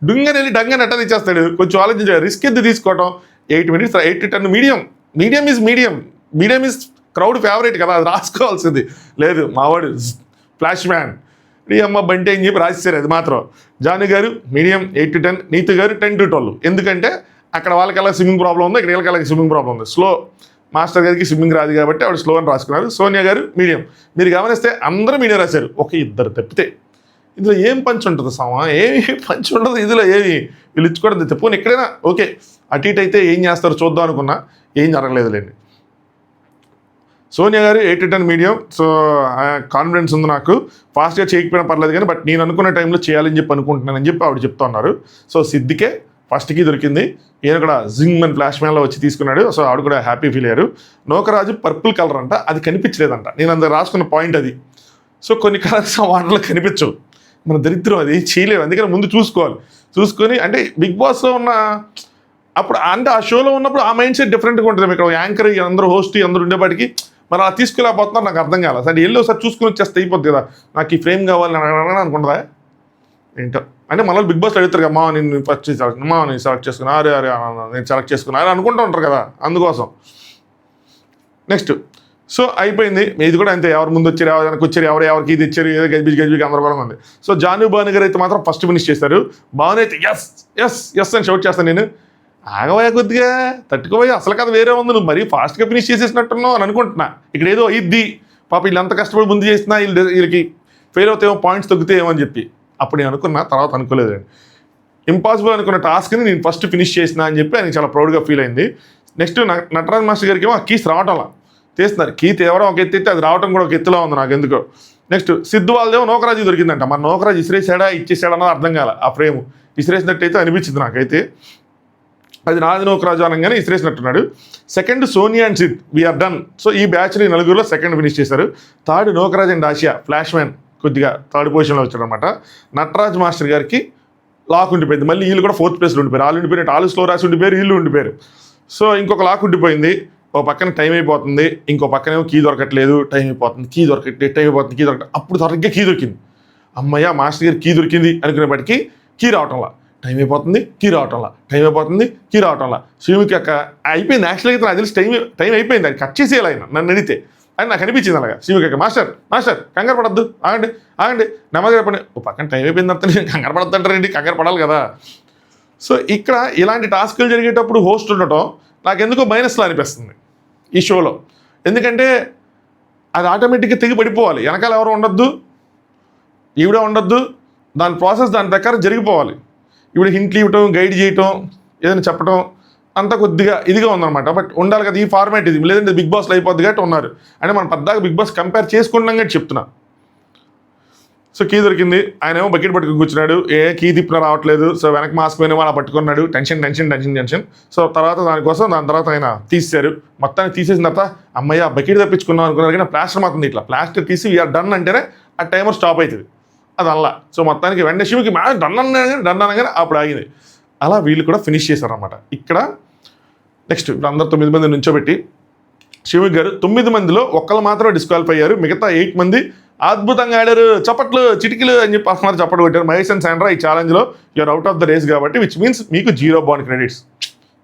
డుంగని వెళ్ళి డంగని ఎట్టా తెచ్చేస్తాడు. కొంచెం ఆలోచించాడు, రిస్క్ ఎందుకు తీసుకోవటం. 8 minutes 8 to 10 medium is crowd favourite కదా, అది రాసుకోవాల్సింది. లేదు మావాడు ఫ్లాష్ మ్యాన్ అమ్మ బంటి అని చెప్పి రాసేసారు. అది మాత్రం జాను గారు మీడియం 8 to 10, నీతి గారు 10 to 12. ఎందుకంటే అక్కడ వాళ్ళకి ఎలా స్విమ్మింగ్ ప్రాబ్లం ఉంది, ఇక్కడ వీళ్ళకి ఎలా స్విమ్మింగ్ ప్రాబ్లం ఉంది. స్లో మాస్టర్ గారికి స్విమ్మింగ్ రాదు కాబట్టి ఆవిడ స్లో అని రాసుకున్నారు. సోనియా గారు మీడియం. మీరు గమనిస్తే అందరూ మీడియం రాశారు, ఒక ఇద్దరు తప్పితే. ఇందులో ఏం పంచి ఉంటుంది సమా, ఏమి పంచి ఉండదు ఇందులో, ఏమి వీళ్ళు ఇచ్చుకోవడం తప్పు. ఎక్కడైనా ఓకే అటు ఇటు అయితే ఏం చేస్తారో చూద్దాం అనుకున్నా, ఏం జరగలేదులేండి. సోనియా గారు 8 to 10 మీడియం. సో కాన్ఫిడెన్స్ ఉంది నాకు, ఫాస్ట్గా చేయకపోయినా పర్లేదు కానీ బట్ నేను అనుకున్న టైంలో చేయాలని చెప్పి అనుకుంటున్నానని చెప్పి ఆవిడ చెప్తా ఉన్నారు. సో సిద్ధికే ఫస్ట్కి దొరికింది, ఈయన కూడా జింగ్ అని ఫ్లాష్ మ్యాన్లో వచ్చి తీసుకున్నాడు. సో ఆవిడ కూడా హ్యాపీ ఫీల్ అయ్యారు. నూకరాజు పర్పుల్ కలర్ అంట, అది కనిపించలేదంట. నేను అందులో రాసుకున్న పాయింట్ అది. సో కొన్ని కలర్స్ వాటర్లో కనిపించవు, మన దరిద్రం అది, చేయలేము. అందుకని ముందు చూసుకొని అంటే బిగ్ బాస్లో ఉన్న అప్పుడు అంటే ఆ షోలో ఉన్నప్పుడు ఆ మైండ్ సెట్ డిఫరెంట్గా ఉంటుంది. ఇక్కడ యాంకర్ అందరూ హోస్ట్ అందరూ ఉండేపాటికి మరి అలా తీసుకెళ్ళకపోతున్నారు, నాకు అర్థం కాలేదు. సరే వెళ్ళి ఒకసారి చూసుకుని వచ్చేస్తే అయిపోద్ది కదా, నాకు ఈ ఫ్రేమ్ కావాలని అనుకుంటుందా ఏంటో. అంటే మళ్ళీ బిగ్ బాస్లో అడుగుతారు కదా, నేను ఫస్ట్ నేను సెలెక్ట్ చేసుకున్నా, అరే నేను సెలెక్ట్ చేసుకున్నా అని అనుకుంటూ ఉంటారు కదా, అందుకోసం. నెక్స్ట్ సో అయిపోయింది. ఇది కూడా అంతే, ఎవరు ముందు వచ్చారు, ఎవరు వెనక్కి వచ్చారు, ఎవరికి ఇది ఇచ్చారు, ఏదో గజిబిజి అందరూ ఉంది. సో జాను భాను గారు అయితే మాత్రం ఫస్ట్ ఫినిష్ చేస్తారు. భాను అయితే ఎస్ ఎస్ ఎస్ అని షౌట్ చేస్తాను నేను. ఆగవయ్యా కొద్దిగా తట్టుకోబోయే, అసలు కదా వేరే ఉంది, నువ్వు మరీ ఫాస్ట్గా ఫినిష్ చేసేసినట్టున్నావు అని అనుకుంటున్నా. ఇక్కడ ఏదో ఇద్ది పాప వీళ్ళు ఎంత కష్టపడి ముందు చేసినా వీళ్ళకి ఫెయిల్ అవుతాయేమో, పాయింట్స్ తగ్గుతాయేమో అని చెప్పి అప్పుడు నేను అనుకున్నా, తర్వాత అనుకోలేదండి. ఇంపాసిబుల్ అనుకున్న టాస్క్ని నేను ఫస్ట్ ఫినిష్ చేసిన అని చెప్పి ఆయన చాలా ప్రౌడ్గా ఫీల్ అయింది. నెక్స్ట్ నటరాజ్ మాస్టర్ గారికి ఏమో ఆ కీస్ రావటంలా తీస్తున్నారు, కీ తేవడం ఒక ఎత్తి అది రావడం కూడా ఒక ఎత్తులో ఉంది నాకు ఎందుకో. నెక్స్ట్ సిద్ధు వాళ్ళదేమో నూకరాజు దొరికిందంట, మరి నూకరాజు ఇసిరేసాడా ఇచ్చేసాడా అన్నది అర్థం కాల. ఆ ఫ్రేమ్ ఇసిరేసినట్టయితే అనిపించింది నాకైతే, అది నాది నూకరాజు అనగానే ఇసిరేసినట్టున్నాడు. Second Sonia and Sid, we are done. So ఈ బ్యాచ్ని నలుగురులో సెకండ్ ఫినిష్ చేశారు. Third Nookaraj and Aasiya, flash man కొద్దిగా థర్డ్ పొజిషన్లో వచ్చారనమాట. నటరాజ్ మాస్టర్ గారికి లాక్ ఉండిపోయింది, మళ్ళీ వీళ్ళు కూడా ఫోర్త్ ప్లేస్లో ఉండిపోయారు. వాళ్ళు ఉండిపోయినట్టు వాళ్ళు స్లో రాసి ఉండిపోయారు, వీళ్ళు ఉండిపోయారు. సో ఇంకొక లాక్ ఉండిపోయింది. ఒక పక్కన టైం అయిపోతుంది, ఇంకో పక్కనేమో కీ దొరకట్లేదు, టైం అయిపోతుంది, కీ దొరకట్లేదు. అప్పుడు త్వరగా కీ దొరికింది. అమ్మయ్య మాస్టర్ గారు కీ దొరికింది అనుకునేప్పటికీ కీ రావటంలా, టైం అయిపోతుంది, కీ రావటంలా. శ్రీముఖి అక్క అయిపోయింది. యాక్చువల్గా అయితే నాకు తెలిసి టైం అయిపోయింది, అది కట్ చేసేయాలి ఆయన నన్ను అడిగితే అని నాకు అనిపించింది. అలాగా శ్రీముఖి అక్క మాస్టర్ కంగారు పడద్దు, ఆగండి నెమ్మది చెప్పండి. ఓ పక్కన టైం అయిపోయింది తర్వాత నేను కంగారు పడద్దు అంటారండి, కంగారు పడాలి కదా. సో ఇక్కడ ఇలాంటి టాస్కులు జరిగేటప్పుడు హోస్ట్ ఉండటం నాకు ఎందుకో మైనస్లో అనిపిస్తుంది ఈ షోలో. ఎందుకంటే అది ఆటోమేటిక్గా తెగి పడిపోవాలి, వెనకాల ఎవరు ఉండొద్దు, ఈవిడ ఉండొద్దు, దాని ప్రాసెస్ దాని ప్రకారం జరిగిపోవాలి. ఇప్పుడు హింట్లు ఇవ్వటం, గైడ్ చేయటం, ఏదైనా చెప్పటం అంతా కొద్దిగా ఇదిగా ఉందన్నమాట. బట్ ఉండాలి కదా, ఈ ఫార్మాట్ ఇది, లేదంటే బిగ్ బాస్లో అయిపోద్ది కాబట్టి ఉన్నారు. అంటే మనం పెద్దగా బిగ్ బాస్ కంపేర్ చేసుకుంటాం కాబట్టి చెప్తున్నా. సో కీ దొరికింది, ఆయన ఏమో బకెట్ పట్టుకుని కూర్చున్నాడు, కీ తిప్పిన రావట్లేదు. సో వెనక్కి మాస్క్ పోయిన అలా పట్టుకున్నాడు, టెన్షన్. సో దాని తర్వాత ఆయన తీసేశారు. మొత్తాన్ని తీసేసిన తర్వాత అమ్మయ్య బకెట్ తప్పించుకున్నాం అనుకున్నారు, కానీ ప్లాస్టర్ మాత్రం ఇట్లా ప్లాస్టర్ తీసి వీఆర్ డన్ అంటేనే ఆ టైమర్ స్టాప్ అవుతుంది, అది అలా. సో మొత్తానికి వెంటనే శివుకి డన్ అనగానే అప్పుడు ఆగింది. అలా వీళ్ళు కూడా ఫినిష్ చేశారనమాట. ఇక్కడ నెక్స్ట్ ఇప్పుడు అందరు 9 మంది నుంచోబెట్టి శివుకి గారు 9 మందిలో ఒక్కళ్ళు మాత్రం డిస్క్వాలిఫై అయ్యారు, మిగతా 8 మంది అద్భుతంగా ఆడారు, చప్పట్లు చిటికలు అని చెప్పి అసలు చప్పట్లు కొట్టారు. మహేష్ అండ్ శాండ్రా ఈ ఛాలెంజ్లో you are out of the race కాబట్టి, విచ్ మీన్స్ మీకు 0 బాండ్ క్రెడిట్స్.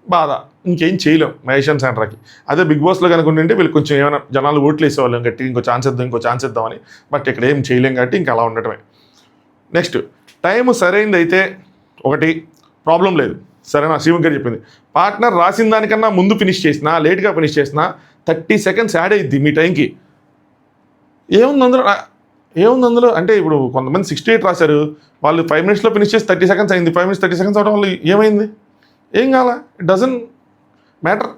బాధ, ఇంకేం చేయలేం మహేష్ అండ్ శాండ్రాకి. అదే బిగ్ బాస్లో కనుక ఉంటే వీళ్ళు కొంచెం ఏమైనా జనాలు ఓట్లు వేసేవాళ్ళం గట్టి, ఇంకో ఛాన్స్ ఇద్దామని. బట్ ఇక్కడ ఏం చేయలేం కాబట్టి ఇంకా అలా ఉండటమే. నెక్స్ట్ టైం సరైనది అయితే ఒకటి ప్రాబ్లం లేదు, సరేనా. శివం గారు చెప్పింది పార్ట్నర్ రాసిన దానికన్నా ముందు ఫినిష్ చేసినా లేట్గా ఫినిష్ చేసినా 30 seconds యాడ్ అయ్యిద్ది మీ టైంకి. ఏముంది అందులో అంటే ఇప్పుడు కొంతమంది 68 రాశారు, వాళ్ళు 5 minutesలో ఫినిష్ చేసి 30 seconds అయింది. 5 minutes 30 seconds అవడం వల్ల ఏమైంది, ఏం కావాలా, ఇట్ డజంట్ మ్యాటర్.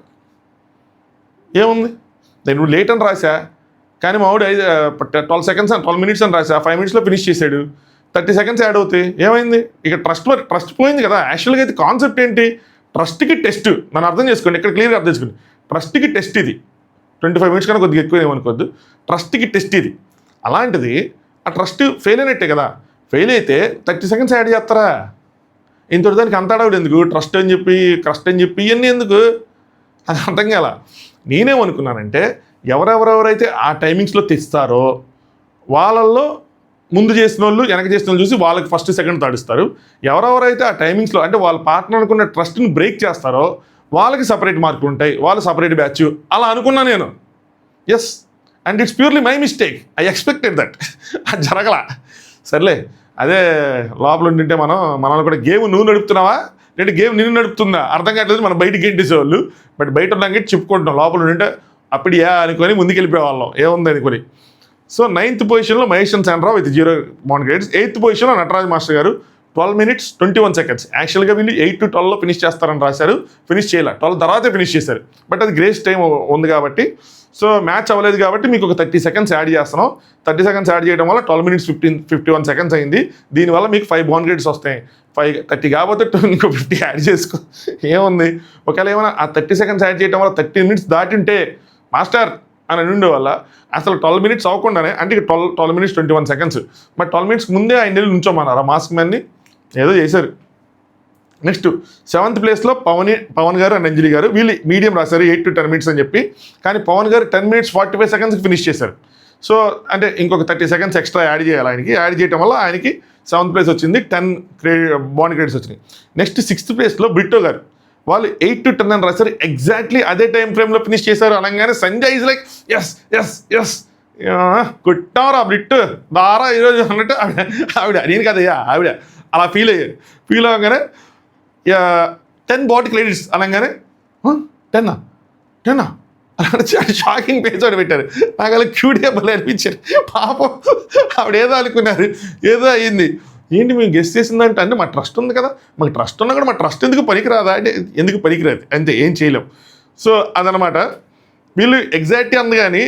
ఏముంది నేను లేట్ అని రాసా, కానీ మా వాడు 12 minutes అని రాసా, 5 minutesలో ఫినిష్ చేశాడు, 30 seconds యాడ్ అవుతాయి, ఏమైంది. ఇక ట్రస్ట్ పోయింది కదా. యాక్చువల్గా అయితే కాన్సెప్ట్ ఏంటి, ట్రస్ట్కి టెస్ట్. నన్ను అర్థం చేసుకోండి, ఇక్కడ క్లియర్గా అర్థం చేసుకోండి. ట్రస్ట్కి టెస్ట్ ఇది, 25 minutes కన్నా కొద్దిగా ఎక్కువ ఏమనుకోవద్దు, ట్రస్ట్కి టెస్ట్ ఇది. అలాంటిది ఆ ట్రస్ట్ ఫెయిల్ అయినట్టే కదా. ఫెయిల్ అయితే 30 seconds యాడ్ చేస్తారా, ఇంతటి దానికి అంత అడవుడు ఎందుకు, ట్రస్ట్ అని చెప్పి ఇవన్నీ ఎందుకు, అది అర్థం కాల. నేనేమనుకున్నానంటే ఎవరెవరైతే ఆ టైమింగ్స్లో తెస్తారో వాళ్ళల్లో ముందు చేసిన వాళ్ళు వెనక చేసిన వాళ్ళు చూసి వాళ్ళకి ఫస్ట్ సెకండ్ థర్డ్ ఇస్తారు. ఎవరెవరైతే ఆ టైమింగ్స్లో అంటే వాళ్ళ పార్ట్నర్ అనుకున్న ట్రస్ట్ని బ్రేక్ చేస్తారో వాళ్ళకి సపరేట్ మార్కులు ఉంటాయి, వాళ్ళు సపరేట్ బ్యాచ్, అలా అనుకున్నా నేను. Yes, and it's purely my mistake, I expected that. అది జరగలా. సర్లే, అదే లోపల ఉంటుంటే మనల్ని కూడా గేమ్ నువ్వు నడుపుతున్నావా నేను గేమ్ నిన్ను నడుపుతుందా అర్థం కావట్లేదు, మనం బయటికి గెంటేసేవాళ్ళు. బట్ బయట ఉన్నాక చెప్పుకుంటున్నాం, లోపల ఉంటే అప్పుడియా అనుకొని ముందుకు వెళ్ళిపోయేవాళ్ళం, ఏముంది అనుకొని. సో 9th పొజిషన్లో Mahesh Chandra Rao with 0 bound grades. 8th పొజిషన్లో నటరాజ్ మాస్టర్ గారు 12 minutes 21 seconds. యాక్చువల్గా వీళ్ళు 8 to 12లో ఫినిష్ చేస్తారని రాశారు, ఫినిష్ చేయాలి, 12 తర్వాతే ఫినిష్ చేశారు. బట్ అది గ్రేస్ టైం ఉంది కాబట్టి, సో మ్యాచ్ అవ్వలేదు కాబట్టి మీకు ఒక 30 seconds యాడ్ చేస్తున్నాం. 30 seconds యాడ్ చేయడం వల్ల 12 minutes 51 seconds అయింది. దీనివల్ల మీకు 5 బౌండ్ గ్రేడ్స్ వస్తాయి. 30 కాకపోతే ఇంకో 50 యాడ్ చేసుకో, ఏముంది. ఒకవేళ ఏమైనా ఆ 30 seconds యాడ్ చేయడం వల్ల 30 minutes దాటింటే మాస్టర్ అని ఉండే వల్ల అసలు 12 minutes అవ్వకుండానే, అంటే 12 minutes 21 seconds, బట్ 12 minutes ముందే ఆయన వెళ్ళి నుంచోమన్నారు ఆ మాస్క్ మ్యాన్ని, ఏదో చేశారు. నెక్స్ట్ 7th ప్లేస్లో పవన్ గారు అండ్ అంజలి గారు, వీళ్ళు మీడియం రాశారు 8 to 10 minutes అని చెప్పి. కానీ పవన్ గారు 10 minutes 45 seconds ఫినిష్ చేశారు. సో అంటే ఇంకొక 30 seconds ఎక్స్ట్రా యాడ్ చేయాలి ఆయనకి. యాడ్ చేయడం వల్ల ఆయనకి 7th ప్లేస్ వచ్చింది, 10 బౌండ్ గ్రేడ్స్ వచ్చినాయి. నెక్స్ట్ 6th ప్లేస్లో బ్రిట్టో గారు, వాళ్ళు 8 to 10 అని రాశారు. ఎగ్జాక్ట్లీ అదే టైం ఫ్రేమ్లో ఫినిష్ చేశారు. అనగానే Sanjay is like yes yes yes కుట్టారా బ్రిట్ దారా ఈరోజు అన్నట్టు ఆవిడ నేను కదయ్యా ఆవిడ అలా ఫీల్ అయ్యారు. ఫీల్ అవ్వగానే 10 బాడీ క్రెడిట్స్ అనగానే 10 అలాంటి షాకింగ్ పేజ్ ఒకటి పెట్టారు. నాకు అలా క్యూట్గా భలే అనిపించారు. పాపం ఆవిడ ఏదో అనుకున్నారు, ఏదో అయ్యింది. ఏంటి మేము గెస్ట్ చేసిందంటే, అంటే మా ట్రస్ట్ ఉంది కదా, మాకు ట్రస్ట్ ఉన్నా కూడా మా ట్రస్ట్ ఎందుకు పనికిరాదా అంటే ఎందుకు పనికిరాదు, అంతే, ఏం చేయలేం. సో అదనమాట. వీళ్ళు ఎగ్జాక్ట్గా అంది కానీ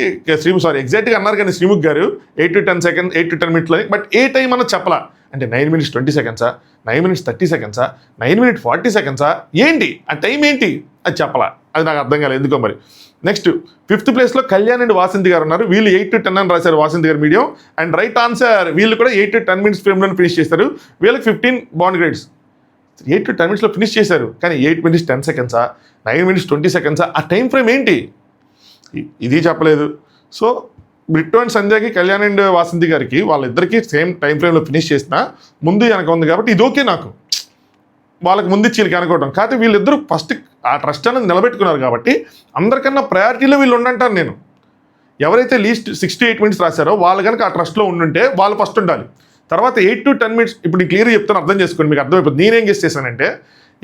ఎగ్జాక్ట్గా అన్నారు కానీ శ్రీముఖ్ గారు 8 to 10 seconds 8 to 10 minutes అని. బట్ ఏ టైం అన్నది చెప్పలా. అంటే 9 minutes 20 seconds, 9 minutes 30 seconds, 9 minutes 40 seconds, ఏంటి ఆ టైం ఏంటి అది చెప్పలా. అది నాకు అర్థం కాలేదు ఎందుకో మరి. నెక్స్ట్ 5th ప్లేస్లో కళ్యాణ్ అండ్ వాసంతి గారు ఉన్నారు. వీళ్ళు 8 to 10 అని రాశారు, వాసంతి గారు మీడియం. అండ్ రైట్ ఆన్సర్, వీళ్ళు కూడా 8 to 10 minutes ఫ్రేమ్లో ఫినిష్ చేస్తారు. వీళ్ళకి 15 బాండ్ గ్రేడ్స్. 8 to 10 minutesలో ఫినిష్ చేశారు, కానీ 8 minutes 10 seconds, 9 minutes 20 seconds, ఆ టైం ఫ్రేమ్ ఏంటి ఇది చెప్పలేదు. సో బ్రిట్టో అండ్ సంజయ్కి, కళ్యాణ్ అండ్ వాసంతి గారికి వాళ్ళిద్దరికీ సేమ్ టైం ఫ్రేమ్లో ఫినిష్ చేసిన ముందు వెనక ఉంది కాబట్టి ఇది ఓకే. నాకు వాళ్ళకి ముందు ఇచ్చి అనుకోవడం కాదు, వీళ్ళిద్దరూ ఫస్ట్ ఆ ట్రస్ట్ అనేది నిలబెట్టుకున్నారు కాబట్టి అందరికన్నా ప్రయారిటీలో వీళ్ళు ఉండంటారు నేను. ఎవరైతే లీస్ట్ 68 minutes రాశారో వాళ్ళు కనుక ఆ ట్రస్ట్లో ఉండుంటే వాళ్ళు ఫస్ట్ ఉండాలి. తర్వాత 8 to 10 minutes, ఇప్పుడు నేను క్లియర్గా చెప్తాను, అర్థం చేసుకోండి, మీకు అర్థమైపోతుంది. నేనేం గెస్ చేశానంటే,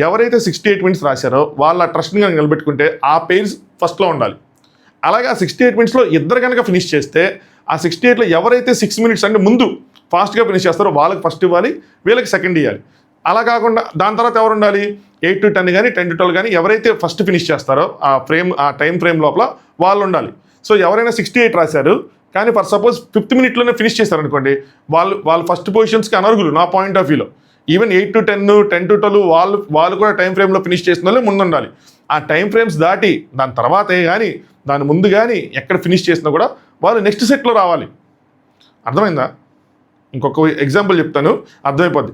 ఎవరైతే 68 minutes రాశారో వాళ్ళ ట్రస్ట్ని కనుక నిలబెట్టుకుంటే ఆ పేజ్ ఫస్ట్లో ఉండాలి. అలాగే ఆ 68 minutesలో ఇద్దరు కనుక ఫినిష్ చేస్తే ఆ 68లో ఎవరైతే 6 minutes అంటే ముందు ఫాస్ట్గా ఫినిష్ చేస్తారో వాళ్ళకి ఫస్ట్ ఇవ్వాలి, వీళ్ళకి సెకండ్ ఇవ్వాలి. అలా కాకుండా దాని తర్వాత ఎవరు ఉండాలి, 8 to 10 కానీ 10 to 12 కానీ ఎవరైతే ఫస్ట్ ఫినిష్ చేస్తారో ఆ టైం ఫ్రేమ్ లోపల వాళ్ళు ఉండాలి. సో ఎవరైనా 68 రాశారు కానీ for suppose 5th minute finish చేస్తారనుకోండి, వాళ్ళు ఫస్ట్ పొజిషన్స్కి అనర్హులు నా పాయింట్ ఆఫ్ వ్యూలో. ఈవెన్ 8 to 10, 10 to 12 వాళ్ళు కూడా టైం ఫ్రేమ్లో ఫినిష్ చేసిన వాళ్ళే ముందు ఉండాలి. ఆ టైం ఫ్రేమ్స్ దాటి దాని తర్వాతే కానీ దాని ముందు కానీ ఎక్కడ ఫినిష్ చేసినా కూడా వాళ్ళు నెక్స్ట్ సెట్లో రావాలి. అర్థమైందా? ఇంకొక ఎగ్జాంపుల్ చెప్తాను, అర్థమైపోద్ది.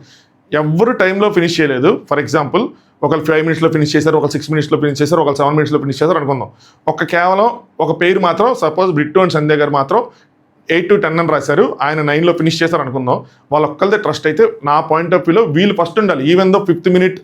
ఎవరు టైంలో ఫినిష్ చేయలేదు, ఫర్ ఎగ్జాంపుల్ ఒకళ్ళు 5 minutesలో ఫినిష్ చేశారు, ఒకళ్ళు 6 minutesలో ఫినిష్ చేశారు, ఒకళ్ళు 7 minutesలో ఫినిష్ చేశారు అనుకుందాం. కేవలం ఒక పేరు మాత్రం సపోజ్ బ్రిట్టో అండ్ సంధ్య గారు మాత్రం 8 to 10 అని రాశారు, ఆయన 9లో ఫినిష్ చేశారు అనుకుందాం. వాళ్ళ ఒక్కళ్ళదే ట్రస్ట్ అయితే నా పాయింట్ ఆఫ్ వ్యూలో వీళ్ళు ఫస్ట్ ఉండాలి. Even though 5th minute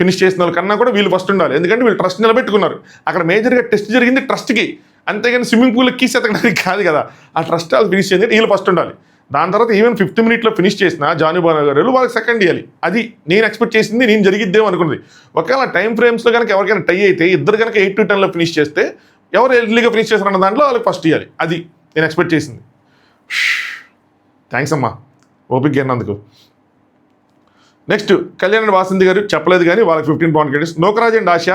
finish చేసిన వాళ్ళకన్నా కూడా వీళ్ళు ఫస్ట్ ఉండాలి. ఎందుకంటే వీళ్ళు ట్రస్ట్ నిలబెట్టుకున్నారు. అక్కడ మేజర్గా టెస్ట్ జరిగింది ట్రస్ట్కి, అంతేగాని స్విమ్మింగ్ పూల్లో కీస్ ఎత్తడానికి కాదు కదా. ఆ ట్రస్ట్ వాళ్ళు ఫినిష్ చేయండి, వీళ్ళు ఫస్ట్ ఉండాలి. దాని తర్వాత ఈవెన్ 5th minute ఫినిష్ చేసిన జానుబాను గారు వాళ్ళకి సెకండ్ ఇవ్వాలి. అది నేను ఎక్స్పెక్ట్ చేసింది, నేను జరిగిద్దేమో అనుకున్నది. ఒకవేళ టైం ఫ్రేమ్స్లో కనుక ఎవరికైనా టై అయితే ఇద్దరు కనుక 8 to 10లో ఫినిష్ చేస్తే ఎవరు ఎర్లీగా ఫినిష్ చేస్తారన్న దాంట్లో వాళ్ళకి ఫస్ట్ ఇవ్వాలి. అది నేను ఎక్స్పెక్ట్ చేసింది. థ్యాంక్స్ అమ్మా ఓపిక అన్నందుకు. నెక్స్ట్ కళ్యాణ్ అండ్ వాసంతి గారు చెప్పలేదు కానీ వాళ్ళకి 15 bond credits. నోకరాజ్ and Asha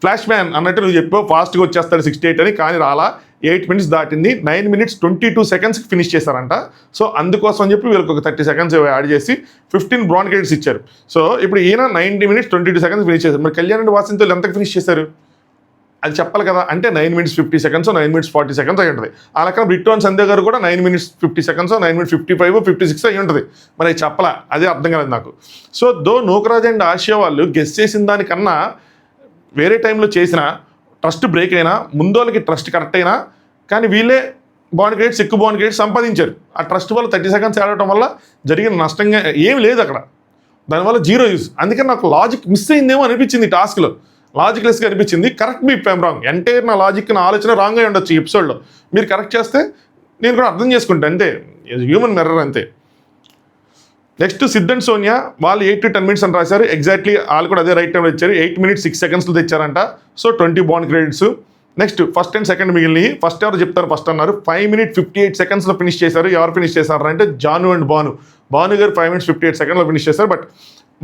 flash man అన్నట్టు నువ్వు చెప్పావు ఫాస్ట్గా వచ్చేస్తాడు 68 అని, కానీ రాలా. 8 minutes దాటింది, 9 minutes 22 seconds ఫినిష్ చేశారంట. సో అందుకోసం అని చెప్పి వీళ్ళకి ఒక 30 seconds యాడ్ చేసి 15 బాండ్ క్రెడిట్స్ ఇచ్చారు. సో ఇప్పుడు ఈయన 90 minutes 22 seconds ఫినిష్ చేశారు. మరి కళ్యాణ్ అండ్ వాసంతి వాళ్ళు ఎంతకు ఫినిష్ చేశారు అది చెప్పాలి కదా. అంటే 9 minutes 50 seconds 9 minutes 40 seconds అయి ఉంటుంది. ఆ లెక్కన బ్రిట్టో అండ్ సంధ్య గారు కూడా 9 minutes 50 seconds 9 minutes 55 56 అయి ఉంటుంది. మరి అది చెప్పాలా, అదే అర్థం కాలేదు నాకు. సో నోకరాజ్ అండ్ ఆసియా వాళ్ళు గెస్ చేసిన దానికన్నా వేరే టైంలో చేసిన ట్రస్ట్ బ్రేక్ అయినా ముందు వాళ్ళకి ట్రస్ట్ కరెక్ట్ అయినా కానీ వీళ్ళే బాండ్ క్రెడిట్స్ ఎక్కువ బాండ్ క్రెడిట్స్ సంపాదించారు. ఆ ట్రస్ట్ వల్ల 30 seconds ఆడటం వల్ల జరిగిన నష్టంగా ఏమి లేదు అక్కడ, దానివల్ల 0 యూజ్. అందుకని నాకు లాజిక్ మిస్ అయిందేమో అనిపించింది, టాస్క్లో లాజిక్లెస్గా అనిపించింది. Correct me if I'm wrong, entire నా లాజిక్ నా ఆలోచన రాంగ్ అయి ఉండొచ్చు ఈ ఎపిసోడ్లో. మీరు కరెక్ట్ చేస్తే నేను కూడా అర్థం చేసుకుంటాను, అంతే, హ్యూమన్ మిర్రర్ అంతే. నెక్స్ట్ సిద్ధ్ అండ్ సోనియా వాళ్ళు 8 to 10 minutes అని రాశారు. ఎగ్జాక్ట్లీ వాళ్ళు కూడా అదే రైట్ టైంలో ఇచ్చారు. 8 minutes 6 seconds తెచ్చారంట. So 20 bond credits. Next first and second మిగిలినవి. ఫస్ట్ ఎవరు చెప్తారు? ఫస్ట్ అన్నారు 5 minutes 58 seconds ఫినిష్ చేశారు. ఎవరు ఫినిష్ చేశారు అంటే జాను అండ్ భాను గారు 5 minutes 58 seconds ఫినిష్ చేశారు. బట్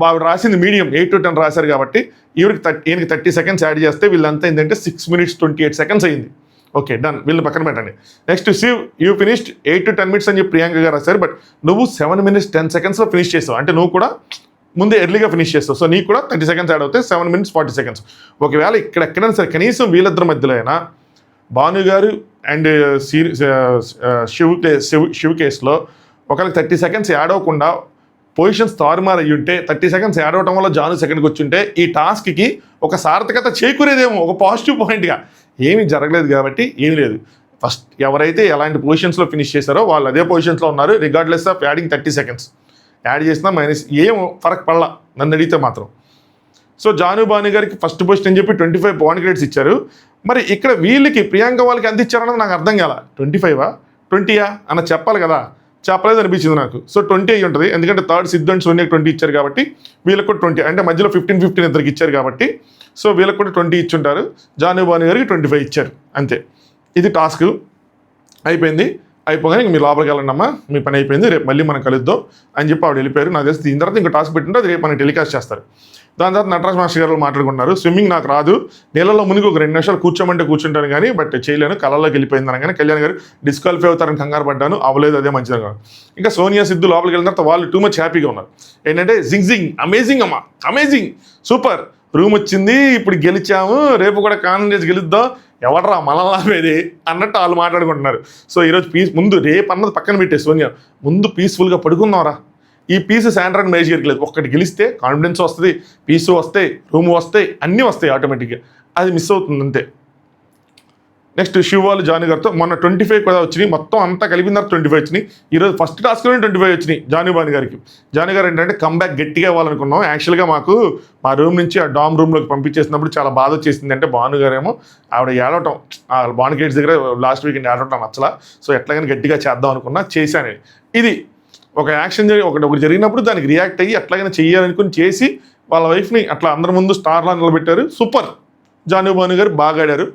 వాళ్ళు రాసింది మీడియం 8 to 10 రాశారు కాబట్టి ఈయనకి 30 seconds యాడ్ చేస్తే వీళ్ళంతా ఏంటంటే 6 minutes 28 seconds అయింది. ఓకే డన్, వీళ్ళు పక్కన పెట్టండి. Next Shiv you finished 8 to 10 minutes అని చెప్పి ప్రియాంక గారు రాశారు. బట్ నువ్వు 7 minutes 10 seconds ఫినిష్ చేసావు. అంటే నువ్వు కూడా ముందే ఎర్లీగా ఫినిష్ చేస్తావు. సో నీకు కూడా 30 seconds యాడ్ అవుతాయి. 7 minutes 40 seconds. ఒకవేళ ఇక్కడ ఎక్కడైనా సరే కనీసం వీళ్ళిద్దరి మధ్యలో అయినా భాను గారు అండ్ శివ్ కేసులో ఒకరికి 30 seconds యాడ్ అవ్వకుండా పొజిషన్స్ తారుమారు అయ్యి ఉంటే 30 seconds యాడ్ అవడం వల్ల జాను సెకండ్కి వచ్చి ఉంటే ఈ టాస్క్కి ఒక సార్థకత చేకూరేదేమో, ఒక పాజిటివ్ పాయింట్గా. ఏమీ జరగలేదు కాబట్టి ఏమీ లేదు. ఫస్ట్ ఎవరైతే ఎలాంటి పొజిషన్స్లో ఫినిష్ చేశారో వాళ్ళు అదే పొజిషన్స్లో ఉన్నారు. Regardless of adding 30 seconds add చేసినా మైనస్ ఏం ఫరక్ పడలా నన్ను అడిగితే మాత్రం. సో భాను గారికి ఫస్ట్ పొజిషన్ అని చెప్పి 25 బాండ్ క్రెడిట్స్ ఇచ్చారు. మరి ఇక్కడ వీళ్ళకి ప్రియాంక వాళ్ళకి ఎంత ఇచ్చారన్నది నాకు అర్థం కాల. 25 20 అన్న చెప్పాలి కదా, చెప్పలేదు అనిపించింది నాకు. సో 20 అయ్యి ఉంటుంది, ఎందుకంటే థర్డ్ సిద్ధు అండ్ సోనియాకి 20 ఇచ్చారు కాబట్టి వీళ్ళకి కూడా 20, అంటే మధ్యలో 15 ఇద్దరికి ఇచ్చారు కాబట్టి సో వీళ్ళకి కూడా 20 ఇచ్చుంటారు. భాను గారికి 25 ఇచ్చారు అంతే. ఇది టాస్క్ అయిపోయింది. అయిపోగానే మీ లోపలికి వెళ్ళండి అమ్మా, మీ పని అయిపోయింది, రేపు మళ్ళీ మనం కలుద్దాం అని చెప్పి ఆవిడ వెళ్ళిపోయారు. నాకు తెలిసి దీని తర్వాత ఇంకో టాస్క్ పెట్టింటే అది రేపు మనకి టెలికాస్ట్ చేస్తారు. దాని తర్వాత నటరాజ్ మాస్టర్ గారు మాట్లాడుకున్నారు. స్విమ్మింగ్ నాకు రాదు, నీళ్ళలో మునిగి ఒక 2 నిమిషాలు కూర్చోమంటే కూర్చుంటాను కానీ బట్ చేయలేను, కళల్లోకి వెళ్ళిపోయింది అనగానే కళ్యాణ్ గారు డిస్క్వాలిఫై అవుతారని కంగారు పడ్డాను, అవ్వలేదు, అదే మంచిది. ఇంకా సోనియా సిద్ధు లోపలికి వెళ్ళిన తర్వాత వాళ్ళు టూ మచ్ హ్యాపీగా ఉన్నారు. ఏంటంటే జింగ్ అమేజింగ్ అమ్మా, అమేజింగ్, సూపర్, రూమ్ వచ్చింది, ఇప్పుడు గెలిచాము, రేపు కూడా కాంగ్రెస్ గెలుద్దాం, ఎవడరా మనల్లాపేది అన్నట్టు వాళ్ళు మాట్లాడుకుంటున్నారు. సో ఈరోజు ముందు రేపు అన్నది పక్కన పెట్టే సోనియా, ముందు పీస్ఫుల్గా పడుకుందాంరా. ఈ పీస్ శాండ్రాన్ మ్యాచ్ గారికి లేదు. ఒక్కటి గెలిస్తే కాన్ఫిడెన్స్ వస్తుంది, పీసు వస్తాయి, రూమ్ వస్తాయి, అన్నీ వస్తాయి ఆటోమేటిక్గా. అది మిస్ అవుతుంది అంతే. నెక్స్ట్ శివ్ వాళ్ళు జాను గారితో మొన్న 25 కూడా వచ్చినాయి, మొత్తం అంతా కలిపిన తర్వాత 25 వచ్చినాయి. ఈరోజు ఫస్ట్ టాస్క్లోనే 25 వచ్చినాయి భాను గారికి. జాను గారు ఏంటంటే కంబ్యాక్ గట్టిగా ఇవ్వాలనుకున్నాం. యాక్చువల్గా మాకు మా రూమ్ నుంచి ఆ డామ్ రూమ్లోకి పంపించేసినప్పుడు చాలా బాధ వచ్చేసింది. అంటే భాను గారేమో ఆవిడ ఏడవటం, ఆ బాండ్ గేట్స్ దగ్గర లాస్ట్ వీకెండ్ ఏడవటం నచ్చలా. సో ఎట్లాగైనా గట్టిగా చేద్దాం అనుకున్నా, చేశాను. ఇది ఒక యాక్షన్ ఒకటి జరిగినప్పుడు దానికి రియాక్ట్ అయ్యి ఎట్లాగైనా చెయ్యాలనుకుని చేసి వాళ్ళ వైఫ్ని అట్లా అందరి ముందు స్టార్లా నిలబెట్టారు. సూపర్, భాను గారు బాగా ఆడారు,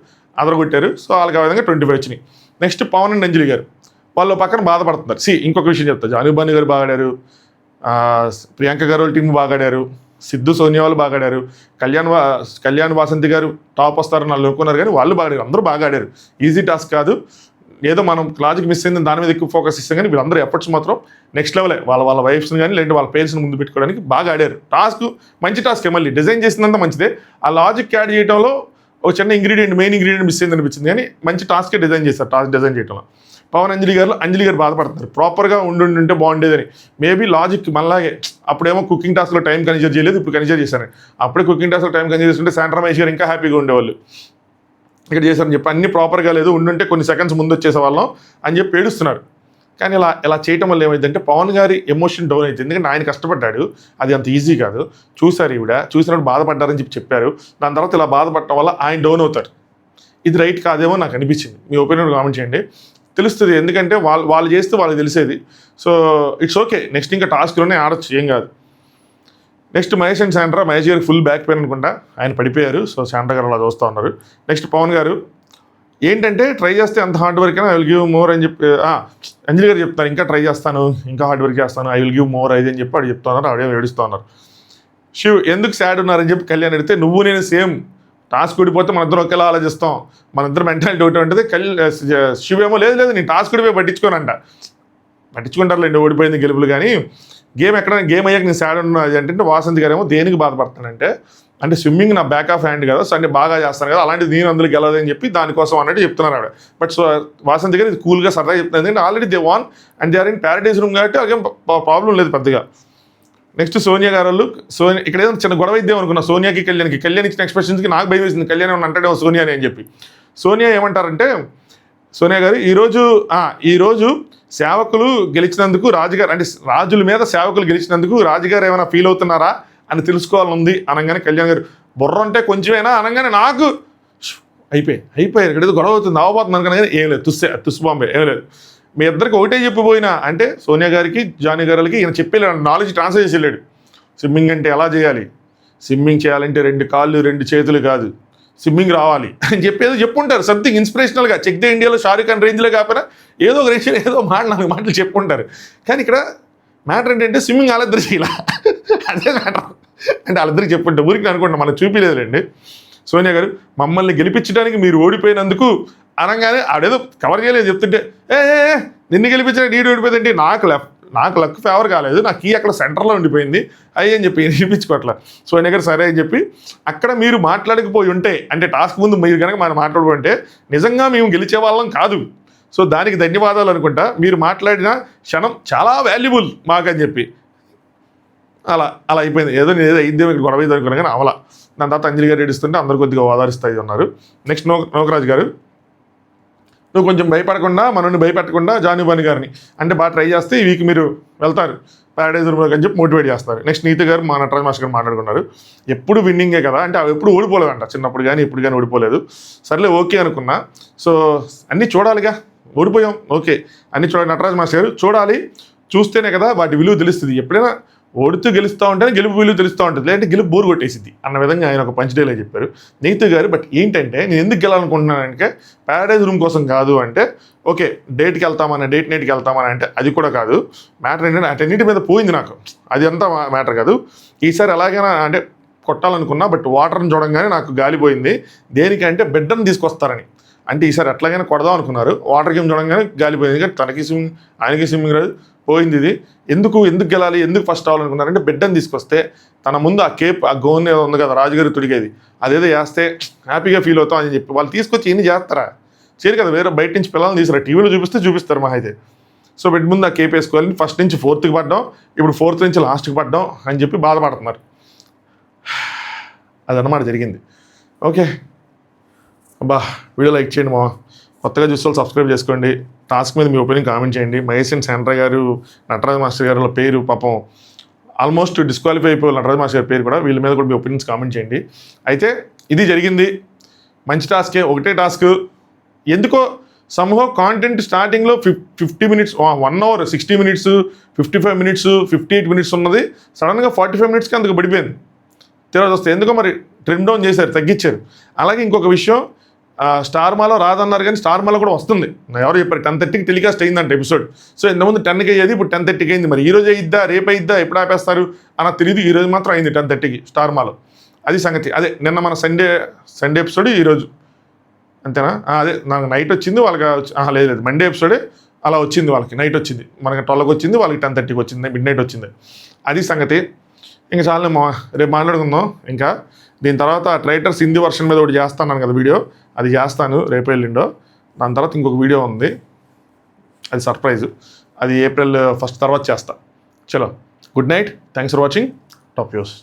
అదరగొట్టారు. సో వాళ్ళకి ఆ విధంగా 25 వచ్చినాయి. నెక్స్ట్ పవన్ అండ్ అంజలి గారు వాళ్ళు పక్కన బాధపడుతున్నారు. ఇంకొక విషయం చెప్తా, భాను గారు బాగా ఆడారు, ప్రియాంక గారు వాళ్ళ టీం బాగా ఆడారు, సిద్ధు సోనియా వాళ్ళు బాగా ఆడారు, కళ్యాణ్ వాసంతి గారు టాప్ వస్తారని వాళ్ళు అనుకున్నారు కానీ వాళ్ళు బాగా ఆడారు, అందరూ బాగా ఆడారు. ఈజీ టాస్క్ కాదు, ఏదో మనం లాజిక్ మిస్ అయింది దాని మీద ఎక్కువ ఫోకస్ ఇస్తాం కానీ వీళ్ళందరూ ఎఫర్ట్స్ మాత్రం నెక్స్ట్ లెవెలే. వాళ్ళ వైఫ్స్ని కానీ లేదంటే వాళ్ళ పేరెంట్స్ని ముందు పెట్టుకోవడానికి బాగా ఆడారు. టాస్క్ మంచి టాస్క్, మళ్ళీ డిజైన్ చేసినంత మంచిదే. ఆ లాజిక్ యాడ్ చేయడంలో ఒక చిన్న మెయిన్ ఇంగ్రీడియంట్ మిస్ అయింది అనిపించింది కానీ మంచి టాస్కే డిజైన్ చేస్తారు. టాస్క్ డిజైన్ చేయడంలో పవన్ అంజలి గారు బాధపడుతున్నారు, ప్రాపర్గా ఉండుంటే బాగుండేదని. మేబీ లాజిక్ మళ్ళాగే అప్పుడేమో కుకింగ్ టాస్క్లో టైం కన్సిడర్ చేయలేదు, ఇప్పుడు కన్సిడర్ చేశాను. అప్పుడే కుకింగ్ టాస్క్లో టైం కన్సిడర్ చేసుకుంటే శాండ్రా మహేష్ గారు ఇంకా హ్యాపీగా ఉండేవాళ్ళు. ఇక్కడ చేశారని చెప్పి అన్ని ప్రాపర్గా లేదు, ఉండుంటే కొన్ని సెకండ్స్ ముందు వచ్చేసేవాళ్ళం అని చెప్పి ఏడుస్తున్నారు. కానీ ఇలా చేయటం వల్ల ఏమైందంటే పవన్ గారి ఎమోషన్ డౌన్ అవుతుంది. ఎందుకంటే ఆయన కష్టపడ్డాడు, అది అంత ఈజీ కాదు. చూసారు చూసినప్పుడు బాధపడ్డారని చెప్పారు. దాని తర్వాత ఇలా బాధపడటం వల్ల ఆయన డౌన్ అవుతారు. ఇది రైట్ కాదేమో నాకు అనిపించింది. మీ ఒపీనియన్ కామెంట్ చేయండి, తెలుస్తుంది. ఎందుకంటే వాళ్ళు చేస్తే వాళ్ళకి తెలిసేది. సో ఇట్స్ ఓకే, నెక్స్ట్ ఇంకా టాస్క్లోనే ఆడొచ్చు, ఏం కాదు. Next Mahesh and Sandra, Mahesh గారికి ఫుల్ బ్యాక్ పెయిన్ అనుకుంటా, ఆయన పడిపోయారు. సో శాండ్రా గారు అలా చూస్తూ ఉన్నారు. నెక్స్ట్ పవన్ గారు ఏంటంటే ట్రై చేస్తే అంత హార్డ్ వర్క్ అయినా ఐ విల్ గివ్ మోర్ అని చెప్పి అంజలి గారు చెప్తారు, ఇంకా ట్రై చేస్తాను, ఇంకా హార్డ్ వర్క్ చేస్తాను, ఐ విల్ గివ్ మోర్ అది అని చెప్పి ఆవిడ చెప్తా ఉన్నారు. ఆవిడ ఏడుస్తూ ఉన్నారు. శివ్ ఎందుకు సాడ్ ఉన్నారని చెప్పి కళ్యాణ్ అడిగితే, నువ్వు నేను సేమ్ టాస్క్ ఓడిపోతే మన ఇద్దరు ఒకేలా ఆలోచిస్తాం, మన ఇద్దరు మెంటాలిటీ ఒకటి ఉంటుంది. శివ్ ఏమో లేదు నేను టాస్క్ ఓడిపోయి పట్టించుకోనంట. పట్టించుకుంటారులేండి ఓడిపోయింది గెలుపులు, కానీ ఎక్కడైనా గేమ్ అయ్యాక నేను సాడ్ ఉన్నా అంటే వాసంతి గారు ఏమో దేనికి బాధపడతానంటే, అంటే స్విమ్మింగ్ నా బ్యాక్ ఆఫ్ హ్యాండ్ కదా, సో అంటే బాగా చేస్తాను కదా, అలాంటిది నేను అందులో గెలవదని చెప్పి దానికోసం అన్నట్టు చెప్తున్నారు ఆవిడ. బట్ సో వాసంతి గారు ఇది కూల్గా సరదా చెప్తున్నారు, ఎందుకంటే already they won and they are in paradise room కాబట్టి అదేం ప్రాబ్లం లేదు పెద్దగా. నెక్స్ట్ సోనియా గారు వాళ్ళు ఇక్కడ ఏదో చిన్న గొడవ ఇద్దాం అనుకున్నా సోనియాకి కళ్యాణ్ ఇచ్చిన ఎక్స్ప్రెషన్స్కి నాకు భయం వేసింది, కళ్యాణ్ ఏమన్నా అంటాడేమో సోనియాని అని చెప్పి. సోనియా ఏమంటారంటే, సోనియా గారు ఈరోజు సేవకులు గెలిచినందుకు రాజుగారు, అంటే రాజుల మీద సేవకులు గెలిచినందుకు రాజుగారు ఏమైనా ఫీల్ అవుతున్నారా అని తెలుసుకోవాలని ఉంది అనగానే కళ్యాణ్ గారు బుర్ర అంటే కొంచెమేనా అనగానే నాకు అయిపోయారు. ఇక్కడ ఏదో గొడవ అవుతుంది, అవ్వబోతుంది అనుకున్నా కానీ ఏం లేదు, తుస్సు బాంబే ఏం లేదు. మీ ఇద్దరికి ఒకటే చెప్పిపోయినా అంటే సోనియా గారికి జానీ గారికి ఈయన చెప్పే నాలెడ్జ్ ట్రాన్స్ఫర్ చేసి వెళ్ళాడు. స్విమ్మింగ్ అంటే ఎలా చేయాలి, స్విమ్మింగ్ చేయాలంటే 2 కాళ్ళు 2 చేతులు కాదు, స్విమ్మింగ్ రావాలి అని చెప్పేదో చెప్పుంటారు. సంథింగ్ ఇన్స్పిరేషనల్గా చెక్ ద ఇండియాలో షారుఖ్ ఖాన్ రేంజ్లో కాకపోయినా ఏదో ఒక రేంజ్లో ఏదో 4 మాటలు చెప్పుంటారు. కానీ ఇక్కడ మ్యాటర్ ఏంటంటే స్విమ్మింగ్ వాళ్ళిద్దరు చేయాల, అదే మ్యాటర్. అంటే వాళ్ళిద్దరికి చెప్పుంటే ఊరికి అనుకుంటా మనకు చూపించలేదులేండి. సోనియా గారు మమ్మల్ని గెలిపించడానికి మీరు ఓడిపోయినందుకు అనగానే ఆడేదో కవర్ చేయలేదు చెప్తుంటే నిన్ను గెలిపించిన నీడు ఓడిపోయిందంటే నాకు లక్ ఫేవర్ కాలేదు, నా కీ అక్కడ సెంటర్లో ఉండిపోయింది అయ్యి అని చెప్పి వినిపించుకోవట్లా. సోనియా గారు సరే అని చెప్పి అక్కడ మీరు మాట్లాడకపోయి ఉంటే అంటే టాస్క్ ముందు మీరు కనుక మనం మాట్లాడుకుంటే నిజంగా మేము గెలిచే వాళ్ళం కాదు. సో దానికి ధన్యవాదాలు అనుకుంటా. మీరు మాట్లాడిన క్షణం చాలా వాల్యుబుల్ మాకని చెప్పి అలా అయిపోయింది. ఏదో అయిందే మీకు గొడవ ఇది అనుకున్నా కానీ అవలా. దాని తర్వాత అంజలి గారు ఏడుస్తుంటే అందరు కొద్దిగా ఓదారుస్తాయి ఉన్నారు. నెక్స్ట్ నోకరాజు గారు, నువ్వు కొంచెం భయపడకుండా మనల్ని భయపెట్టకుండా జానుబాని గారిని అంటే బాగా ట్రై చేస్తే ఈ వీక్ మీరు వెళ్తారు ప్యారడైజ్ రూమ్లోకి అని చెప్పి మోటివేట్ చేస్తారు. నెక్స్ట్ నీతి గారు మా నటరాజ్ మాస్టర్ గారు మాట్లాడుకున్నారు. ఎప్పుడు విన్నింగే కదా అంటే అవి ఎప్పుడు ఓడిపోలేదంట, చిన్నప్పుడు కానీ ఇప్పుడు కానీ ఓడిపోలేదు. సర్లే ఓకే అనుకున్నా. సో అన్నీ చూడాలిగా, ఓడిపోయాం ఓకే అన్నీ చూడాలి. నటరాజ్ మాస్టర్ గారు చూడాలి, చూస్తేనే కదా వాటి విలువ తెలుస్తుంది. ఎప్పుడైనా ఓడుతూ గెలుస్తూ ఉంటేనే గెలుపు విలువ తెలుస్తూ ఉంటుంది, లేదంటే గెలుపు బోరు కొట్టేసింది అన్న విధంగా ఆయన ఒక పంచ్ డైలాగ్ చెప్పారు నీతి గారు. బట్ ఏంటంటే నేను ఎందుకు గెలాలనుకుంటున్నానంటే ప్యారడైజ్ రూమ్ కోసం కాదు అంటే ఓకే డేట్కి వెళ్తామని డేట్ నైట్కి వెళ్తామని అంటే అది కూడా కాదు. మ్యాటర్ ఏంటంటే అటన్నిటి మీద పోయింది నాకు, అది అంతా మ్యాటర్ కాదు. ఈసారి ఎలాగైనా అంటే కొట్టాలనుకున్నా బట్ వాటర్ని చూడంగానే నాకు గాలిపోయింది. దేనికంటే బిడ్డను తీసుకొస్తారని, అంటే ఈసారి ఎట్లాగైనా కొడదాం అనుకున్నారు. వాటర్ గేమ్ చూడంగానే గాలిపోయింది. కానీ తనకి స్విమ్మింగ్ ఆయనకి స్విమ్మింగ్ రాదు, పోయింది. ఇది ఎందుకు గెలాలి, ఎందుకు ఫస్ట్ అవ్వాలనుకున్నారంటే బిడ్డను తీసుకొస్తే తన ముందు ఆ కేప్ ఆ గోన్ ఏదో ఉంది కదా రాజుగారి తుడిగేది అదేదో వేస్తే హ్యాపీగా ఫీల్ అవుతాం అని చెప్పి వాళ్ళు తీసుకొచ్చి ఎన్ని చేస్తారా చేయరు కదా, వేరే బయట నుంచి పిల్లల్ని తీసుకురా, టీవీలో చూపిస్తారు మా అయితే. సో బిడ్డ ముందు ఆ కేప్ వేసుకోవాలి. ఫస్ట్ నుంచి 4th పడ్డాం, ఇప్పుడు 4th నుంచి లాస్ట్కి పడ్డాం అని చెప్పి బాధపడుతున్నారు. అదన్నమాట జరిగింది. ఓకే అబ్బా వీడియో లైక్ చేయండి మా, కొత్తగా చూస్తే సబ్స్క్రైబ్ చేసుకోండి. టాస్క్ మీద మీ ఒపీనియన్ కామెంట్ చేయండి. మహేష్ శాండ్రా గారు నటరాజ్ మాస్టర్ గారి పేరు పాపం ఆల్మోస్ట్ డిస్క్వాలిఫై అయిపోయి నటరాజ్ మాస్టర్ గారి పేరు కూడా, వీళ్ళ మీద కూడా మీ ఒపీనియన్స్ కామెంట్ చేయండి. అయితే ఇది జరిగింది, మంచి టాస్కే, ఒకటే టాస్క్. ఎందుకో సమూహం కాంటెంట్ స్టార్టింగ్లో 50 minutes 1 hour 60 minutes 55 minutes 58 minutes ఉన్నది సడన్గా 45 minutesకి అందుకు పడిపోయింది. తర్వాత వస్తే ఎందుకో మరి ట్రిమ్ డౌన్ చేశారు, తగ్గించారు. అలాగే ఇంకొక విషయం, స్టార్మాలో రాదన్నారు కానీ స్టార్మాలో కూడా వస్తుంది. ఎవరు చెప్పారు 10:30కి టెలికాస్ట్ అయిందంట ఎపిసోడ్. సో ఇంతకుముందు 10కి అయ్యేది, ఇప్పుడు 10:30కి అయింది. మరి ఈ రోజు అయిద్దా రేపు అయిద్దా ఎప్పుడు ఆపేస్తారు అన్న తెలియదు. ఈ రోజు మాత్రం అయింది 10:30కి స్టార్మాలో. అది సంగతి. అదే నిన్న మన సండే ఎపిసోడ్ ఈరోజు అంతేనా? అదే నాకు నైట్ వచ్చింది వాళ్ళకి, లేదు మండే ఎపిసోడే అలా వచ్చింది వాళ్ళకి, నైట్ వచ్చింది. మనకి 12కి వచ్చింది, వాళ్ళకి 10:30కి వచ్చింది, మిడ్ నైట్ వచ్చింది. అది సంగతి. ఇంకా చాలా రేపు మాట్లాడుకుందాం. ఇంకా దీని తర్వాత ట్రైటర్స్ హిందీ వర్షన్ మీద ఒకటి చేస్తాను కదా వీడియో, అది చేస్తాను రేపు ఎల్లుండో. దాని తర్వాత ఇంకొక వీడియో ఉంది, అది సర్ప్రైజ్, అది April 1st తర్వాత చేస్తా. చలో good night, thanks for watching, top views.